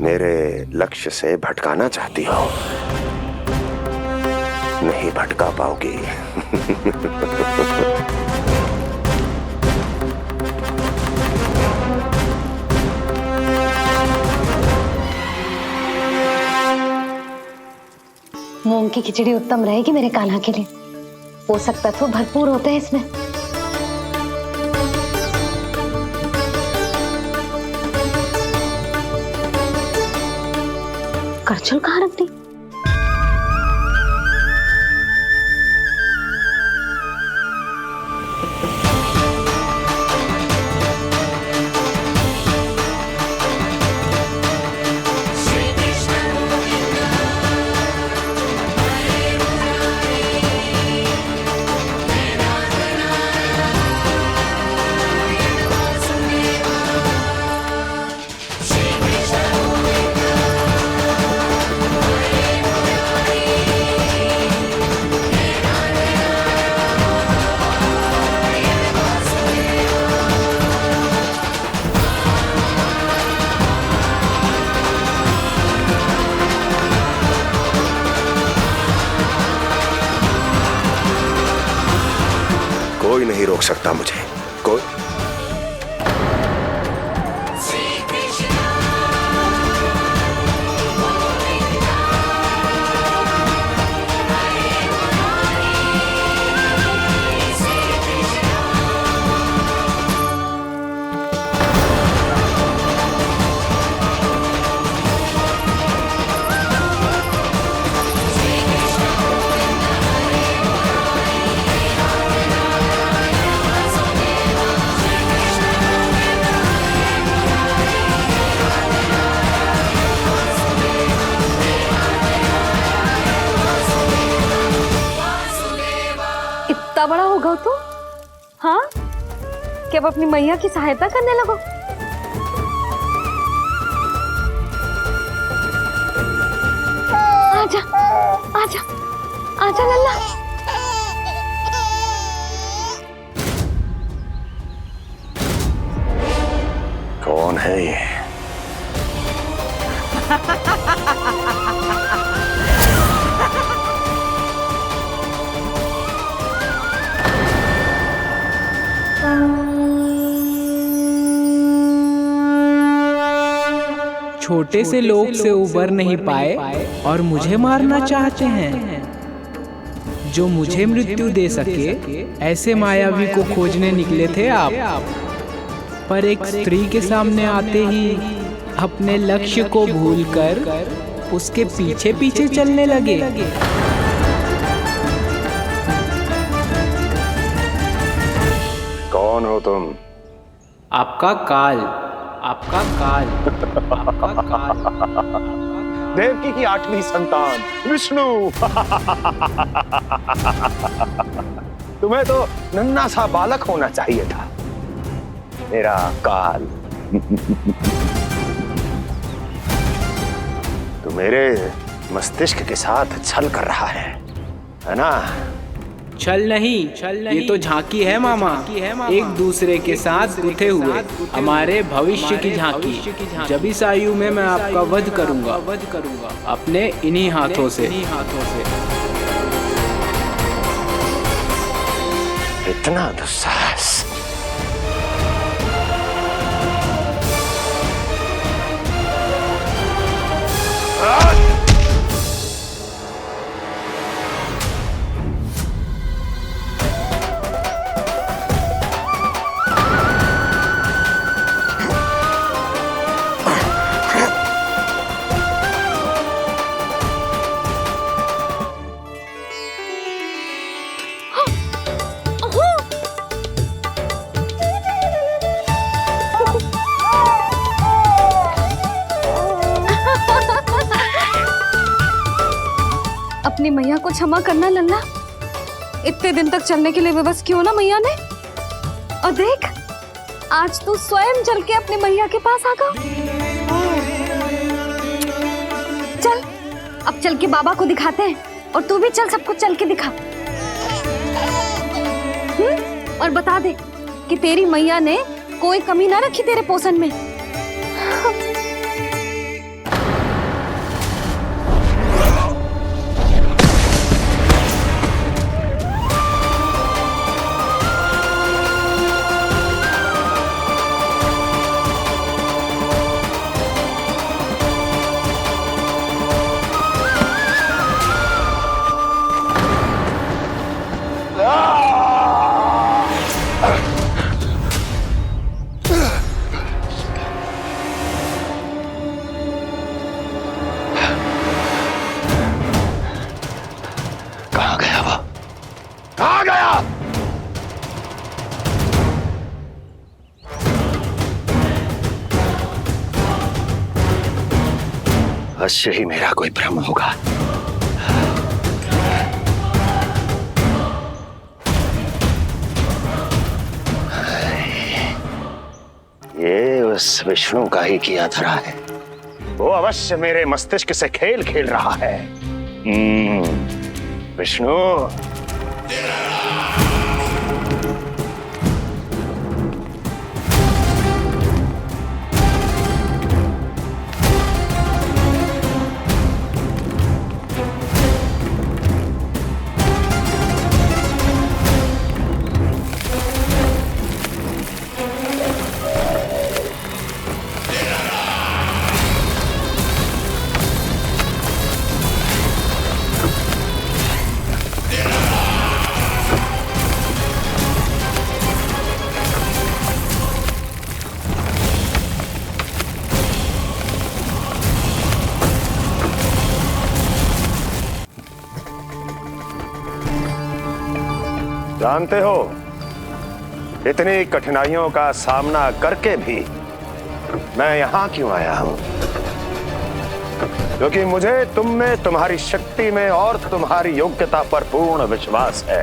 मेरे लक्ष्य से भटकाना चाहती हो? नहीं भटका पाओगी। मूंग की खिचड़ी उत्तम रहेगी मेरे कान्हा के लिए। पोषक तत्व भरपूर होते हैं इसमें। करछुल कहाँ रख दी? कोई नहीं रोक सकता मुझे, कोई। इतना बड़ा हो गया तू? हाँ, कि अब अपनी मैया की सहायता करने लगो। आजा, आजा, आजा लल्ला। कौन है ये? छोटे से लोग से उबर नहीं पाए और मुझे मारना चाहते हैं। जो मुझे मृत्यु दे सके ऐसे मायावी को खोजने निकले थे आप, पर एक स्त्री के सामने आते ही अपने लक्ष्य को भूलकर उसके पीछे पीछे चलने लगे। कौन हो तुम? आपका काल, आपका काल, आपका काल। देवकी की 8वीं संतान विष्णु। तुम्हें तो नन्हा सा बालक होना चाहिए था, मेरा काल। तू मेरे मस्तिष्क के साथ छल कर रहा है ना? छल नहीं, ये तो झांकी है मामा। एक दूसरे के साथ गुथे हुए हमारे भविष्य की झांकी। जब इस आयु में मैं आपका वध करूंगा अपने इन्हीं हाथों से। इतना दुस्साहस! अपनी मैया को क्षमा करना लल्ला। इतने दिन तक चलने के लिए विवश क्यों ना मैया ने। और देख, आज तू स्वयं चल के अपनी मैया के पास आ गया। चल, अब चल के बाबा को दिखाते हैं, और तू भी चल, सबको चल के दिखा। और बता दे कि तेरी मैया ने कोई कमी ना रखी तेरे पोषण में। अवश्य ही मेरा कोई भ्रम होगा। ये उस विष्णु का ही किया धरा है। वो अवश्य मेरे मस्तिष्क से खेल खेल रहा है। विष्णु, जानते हो, इतनी कठिनाइयों का सामना करके भी मैं यहाँ क्यों आया हूँ? क्योंकि मुझे तुम में, तुम्हारी शक्ति में और तुम्हारी योग्यता पर पूर्ण विश्वास है।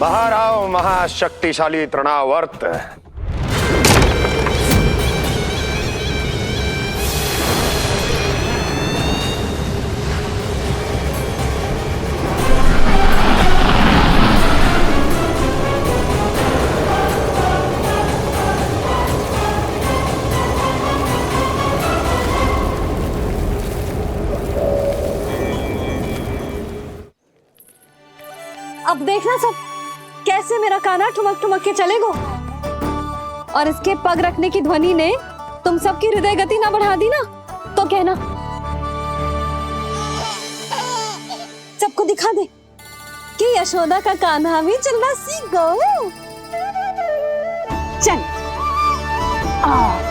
बाहर आओ महाशक्तिशाली तृणावर्त। अब देखना सब कैसे मेरा कान्हा ठुमक ठुमक के चलेगा, और इसके पग रखने की ध्वनि ने तुम सबकी हृदय गति ना बढ़ा दी ना, तो कहना। सबको दिखा दे कि यशोदा का कान्हा भी चलना सीख गो। चल आ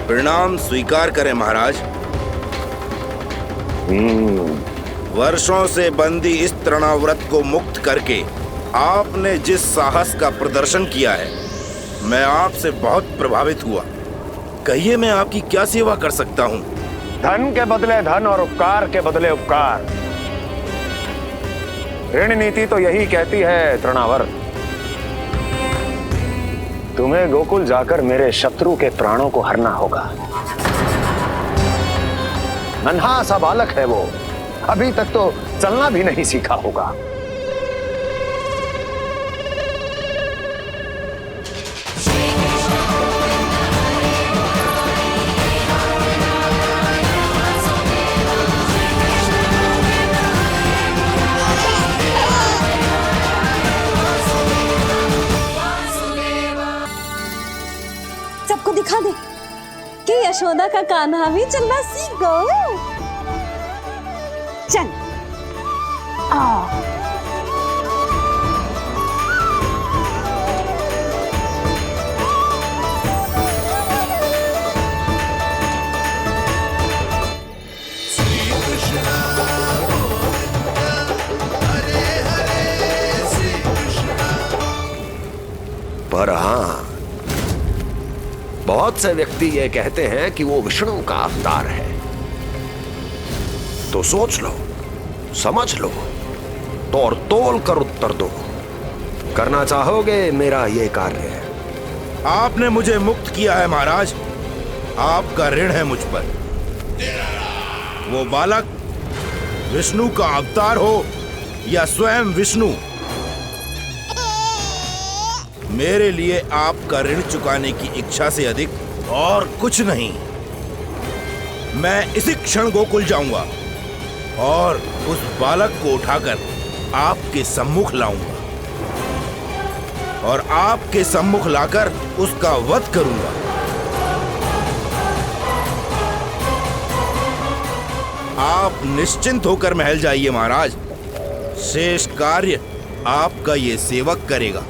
प्रणाम स्वीकार करें महाराज। वर्षों से बंदी इस तृणाव्रत को मुक्त करके आपने जिस साहस का प्रदर्शन किया है, मैं आपसे बहुत प्रभावित हुआ। कहिए मैं आपकी क्या सेवा कर सकता हूँ? धन के बदले धन और उपकार के बदले उपकार, ऋण नीति तो यही कहती है तृणावर्त। तुम्हें गोकुल जाकर मेरे शत्रु के प्राणों को हरना होगा। नन्हा सा बालक है वो, अभी तक तो चलना भी नहीं सीखा होगा। सबको दिखा दे कि यशोदा का कान्हा भी चलना सीख गो। चल आ पर हाँ, बहुत से व्यक्ति ये कहते हैं कि वो विष्णु का अवतार है। तो सोच लो, समझ लो, तोड़ तोल कर उत्तर दो। करना चाहोगे मेरा ये कार्य? आपने मुझे मुक्त किया है महाराज, आपका ऋण है मुझ पर। वो बालक विष्णु का अवतार हो या स्वयं विष्णु, मेरे लिए आपका ऋण चुकाने की इच्छा से अधिक और कुछ नहीं। मैं इसी क्षण गोकुल जाऊंगा और उस बालक को उठाकर आपके सम्मुख लाऊंगा और आपके सम्मुख लाकर उसका वध करूंगा। आप निश्चिंत होकर महल जाइए महाराज, शेष कार्य आपका ये सेवक करेगा।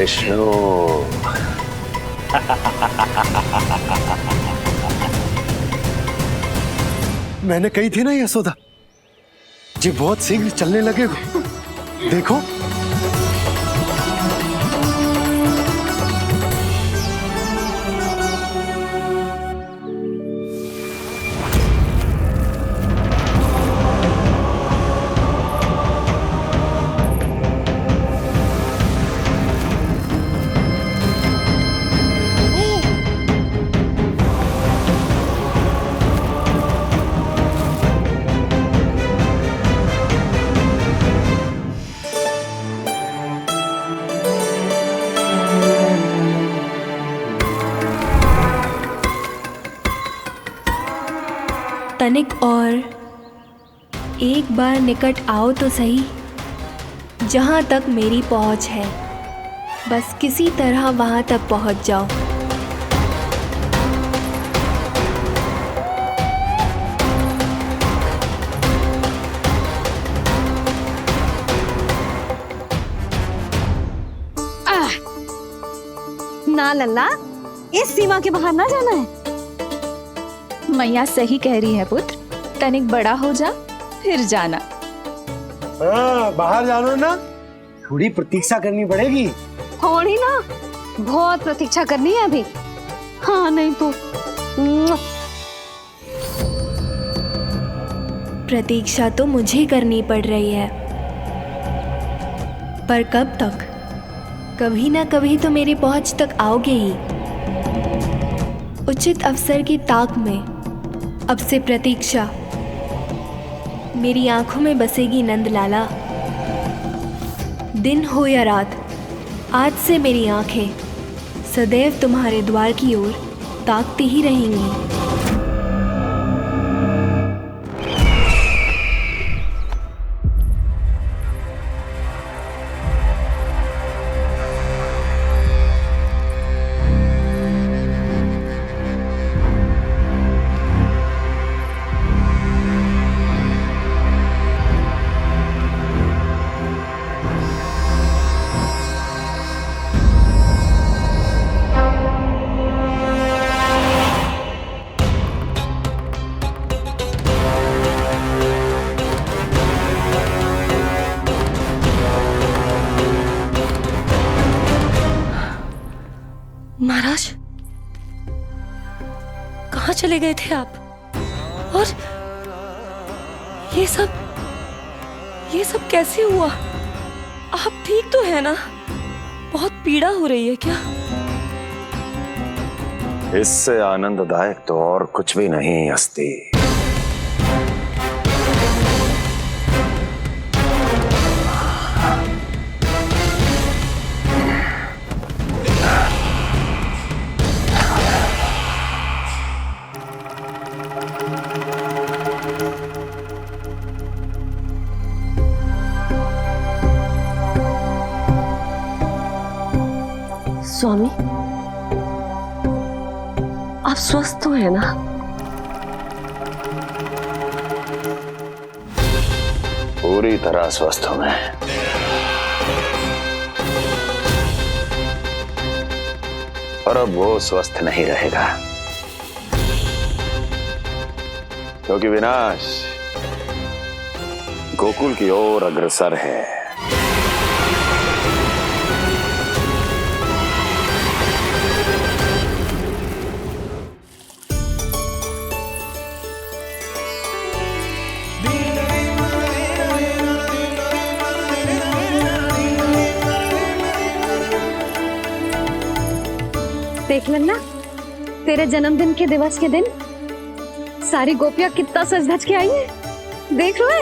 विष्णु। मैंने कही थी ना यशोदा, जी बहुत शीघ्र चलने लगेगा। देखो तनिक और एक बार निकट आओ तो सही, जहाँ तक मेरी पहुँच है, बस किसी तरह वहाँ तक पहुँच जाओ। ना लल्ला, इस सीमा के बाहर ना जाना है। मैया सही कह रही है पुत्र, तनिक बड़ा हो जा फिर जाना। हाँ, बाहर जानो ना, थोड़ी प्रतीक्षा करनी पड़ेगी। थोड़ी ना, बहुत प्रतीक्षा करनी है अभी। हाँ नहीं तो प्रतीक्षा तो मुझे करनी पड़ रही है, पर कब तक? कभी ना कभी तो मेरी पहुंच तक आओगे ही। उचित अवसर की ताक में अब से प्रतीक्षा। मेरी आंखों में बसेगी नंदलाला। दिन हो या रात, आज से मेरी आंखें सदैव तुम्हारे द्वार की ओर ताकती ही रहेंगी। महाराज, कहाँ चले गए थे आप? और ये सब कैसे हुआ? आप ठीक तो है ना? बहुत पीड़ा हो रही है क्या? इससे आनंददायक तो और कुछ भी नहीं अस्ति। स्वामी, आप स्वस्थ तो है ना? पूरी तरह स्वस्थ हूं मैं। और अब वो स्वस्थ नहीं रहेगा, क्योंकि विनाश गोकुल की ओर अग्रसर है। देख लेना, तेरे जन्मदिन के दिवस के दिन सारी गोपियां कितना सज धज के आई हैं। देख लो है।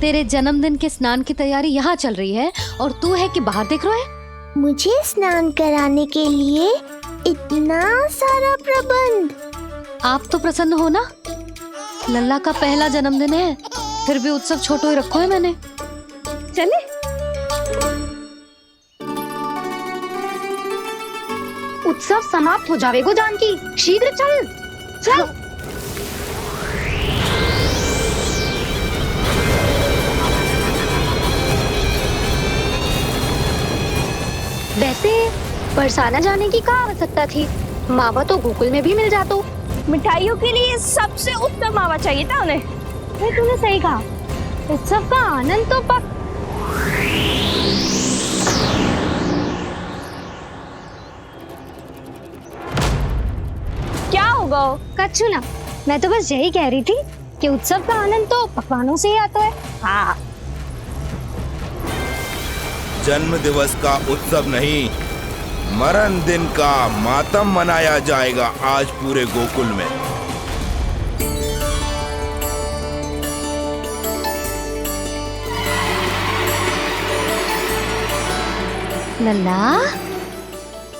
तेरे जन्मदिन के स्नान की तैयारी यहाँ चल रही है और तू है कि बाहर देख रहा है। मुझे स्नान कराने के लिए इतना सारा प्रबंध। आप तो प्रसन्न हो ना? लल्ला का पहला जन्मदिन है, फिर भी उत्सव छोटो ही रखो है मैंने। चले। उत्सव समाप्त हो जावेगो जानकी। शीघ्र चल चल। वैसे बरसाना जाने की क्या आवश्यकता थी? मावा तो गोकुल में भी मिल जातो। मिठाइयों के लिए सबसे उत्तम मावा चाहिए था उन्हें। तूने सही कहा, उत्सव का आनंद तो पक। क्या होगा? कच्छू ना, मैं तो बस यही कह रही थी कि उत्सव का आनंद तो पकवानों से ही आता है। हाँ। जन्म दिवस का उत्सव नहीं, मरण दिन का मातम मनाया जाएगा आज पूरे गोकुल में। लल्ला,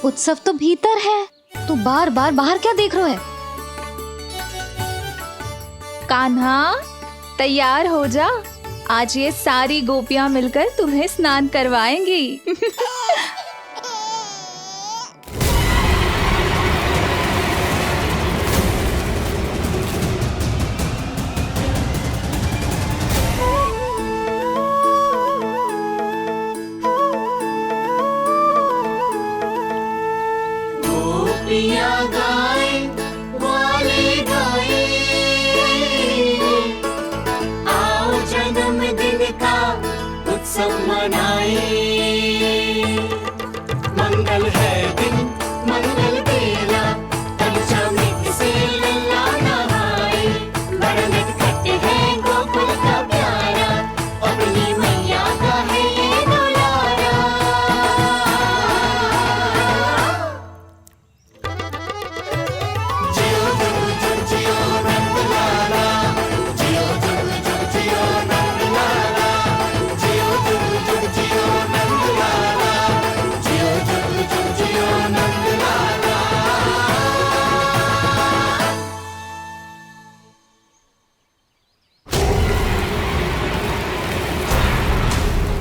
उत्सव तो भीतर है, तू बार बार बाहर क्या देख रहा है? कान्हा, तैयार हो जा, आज ये सारी गोपियां मिलकर तुम्हें स्नान करवाएंगी। गोपियां गाए वाले गाए, आओ जन्मदिन का उत्सव मनाए। मंगल है दिन मंगल बेला, पंचमिक से लल्ला नहाए। बड़ा नटखट है गोकुल का प्यारा, अपनी मैया का है ये दुलारा। जियो जुग जुग जियो नंदलाला, जियो जुग जुग जियो नंदलाला, जियो जुग जुग जियो नंदलाला, जियो जुग जुग जियो नंदलाला।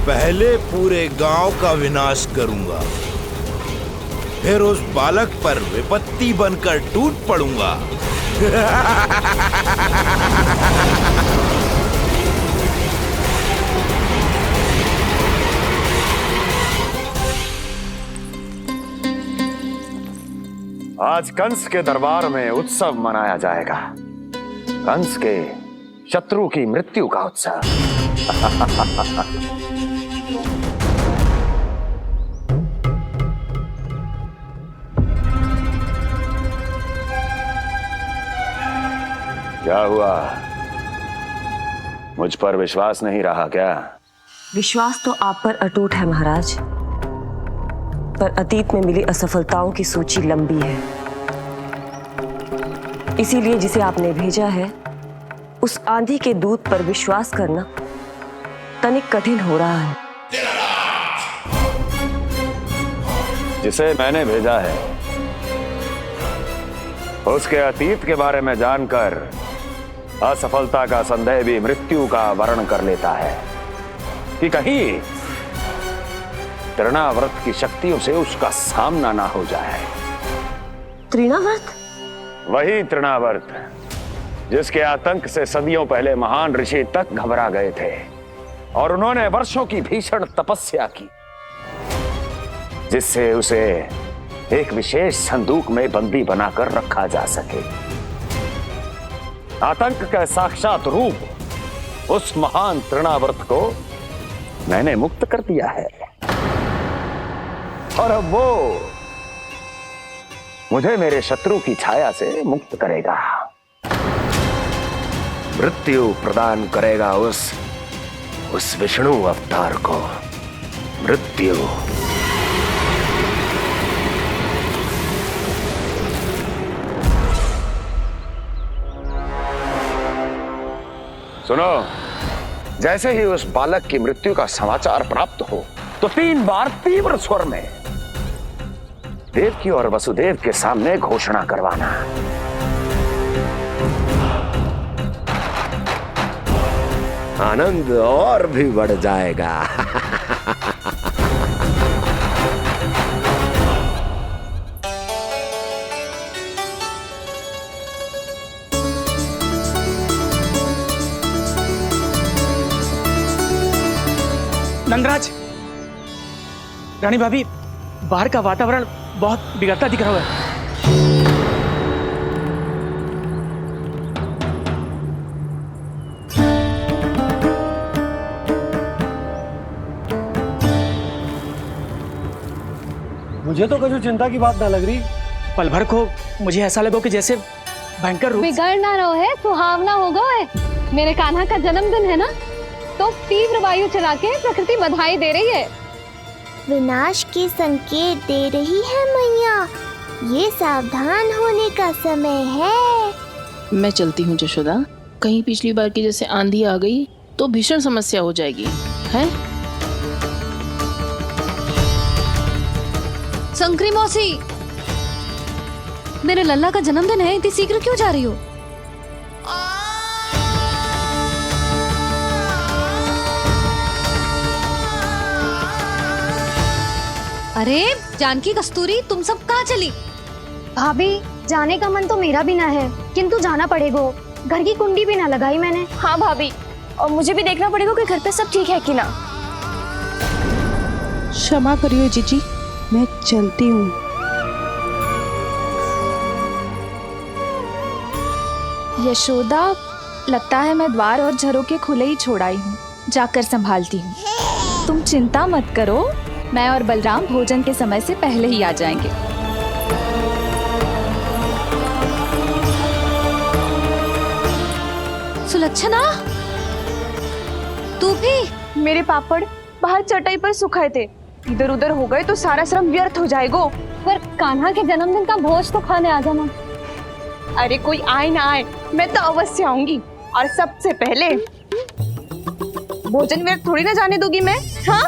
पहले पूरे गांव का विनाश करूंगा, फिर उस बालक पर विपत्ति बनकर टूट पड़ूंगा। आज कंस के दरबार में उत्सव मनाया जाएगा, कंस के शत्रु की मृत्यु का उत्सव। क्या हुआ, मुझ पर विश्वास नहीं रहा क्या? विश्वास तो आप पर अटूट है महाराज, पर अतीत में मिली असफलताओं की सूची लंबी है। इसीलिए जिसे आपने भेजा है उस आंधी के दूत पर विश्वास करना तनिक कठिन हो रहा है। जिसे मैंने भेजा है उसके अतीत के बारे में जानकर असफलता का संदेह भी मृत्यु का वर्ण कर लेता है कि कहीं तृणाव्रत की शक्तियों से उसका सामना ना हो जाए। तृणाव्रत? वही तृणाव्रत जिसके आतंक से सदियों पहले महान ऋषि तक घबरा गए थे और उन्होंने वर्षों की भीषण तपस्या की, जिससे उसे एक विशेष संदूक में बंदी बनाकर रखा जा सके। आतंक का साक्षात रूप उस महान तृणाव्रत को मैंने मुक्त कर दिया है और अब वो मुझे मेरे शत्रु की छाया से मुक्त करेगा, मृत्यु प्रदान करेगा उस विष्णु अवतार को मृत्यु। सुनो, जैसे ही उस बालक की मृत्यु का समाचार प्राप्त हो तो 3 बार तीव्र स्वर में देवकी और वसुदेव के सामने घोषणा करवाना। आनंद और भी बढ़ जाएगा। नंदराज, रानी भाभी, बाहर का वातावरण बहुत बिगड़ता दिख रहा है। मुझे तो कुछ चिंता की बात ना लग रही। पल भर को मुझे ऐसा लगो कि जैसे भयंकर रूप। बिगड़ ना रहो है, सुहावना होगा है। मेरे कान्हा का जन्मदिन है ना, तो तीव्र वायु चला के प्रकृति बधाई दे रही है। विनाश के संकेत दे रही है मैया। ये सावधान होने का समय है। मैं चलती हूँ जशोदा, कहीं पिछली बार की जैसे आंधी आ गई तो भीषण समस्या हो जाएगी, है? शंकरी मौसी, मेरे लल्ला का जन्मदिन है, इतनी शीघ्र क्यों जा रही हो? अरे जानकी, कस्तूरी, तुम सब कहाँ चली? भाभी, जाने का मन तो मेरा भी ना है, किंतु जाना पड़ेगा। घर की कुंडी भी ना लगाई मैंने। हाँ भाभी, और मुझे भी देखना पड़ेगा कि घर पे सब ठीक है कि ना। क्षमा करियो जीजी, मैं चलती हूँ। यशोदा, लगता है मैं द्वार और झरोके खुले ही छोड़ आई हूँ, जाकर संभालती हूँ। तुम चिंता मत करो, मैं और बलराम भोजन के समय से पहले ही आ जाएंगे। सुलक्षणा, तू भी? मेरे पापड़ बाहर चटाई पर सुखाए थे, इधर उधर हो गए तो सारा श्रम व्यर्थ हो जाएगा। पर कान्हा के जन्मदिन का भोज तो खाने आ जाना। अरे कोई आए ना आए, मैं तो अवश्य आऊंगी, और सबसे पहले भोजन व्यर्थ थोड़ी ना जाने दूंगी मैं। हाँ,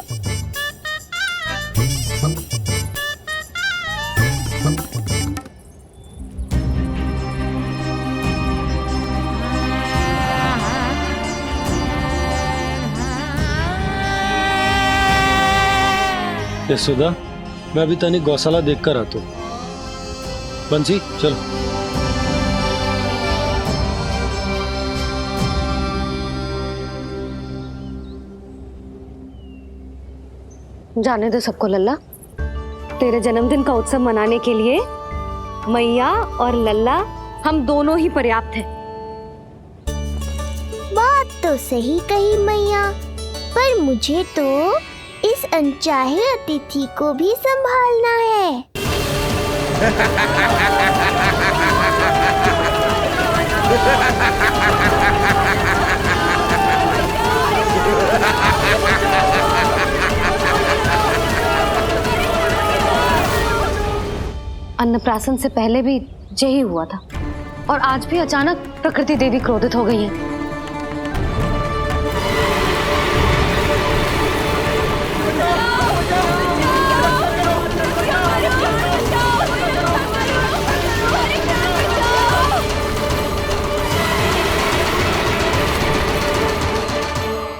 यशोदा, मैं अभी तनिक गौशाला देखकर आता हूँ। बंसी, चलो। जाने दो सबको लल्ला, तेरे जन्मदिन का उत्सव मनाने के लिए मैया और लल्ला हम दोनों ही पर्याप्त हैं। बात तो सही कही मैया, पर मुझे तो इस अनचाहे अतिथि को भी संभालना है। अन्नप्राशन से पहले भी यही हुआ था, और आज भी अचानक प्रकृति देवी क्रोधित हो गई है।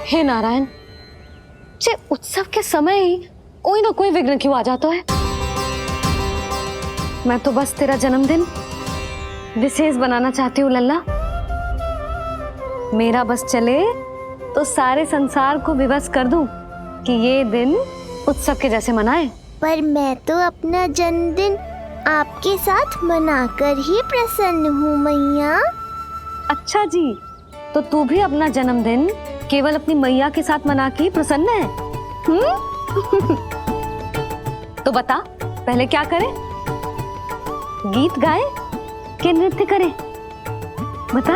हे नारायण, जे उत्सव के समय ही कोई ना कोई विघ्न क्यों आ जाता है? मैं तो बस तेरा जन्मदिन विशेष बनाना चाहती हूँ लल्ला। मेरा बस चले तो सारे संसार को विवश कर दूं कि ये दिन उत्सव के जैसे मनाए। पर मैं तो अपना जन्मदिन आपके साथ मनाकर ही प्रसन्न हूँ मैया। अच्छा जी, तो तू भी अपना जन्मदिन केवल अपनी मैया के साथ मना के ही प्रसन्न है? तो बता, पहले क्या करें? गीत गाए कि नृत्य करें? बता।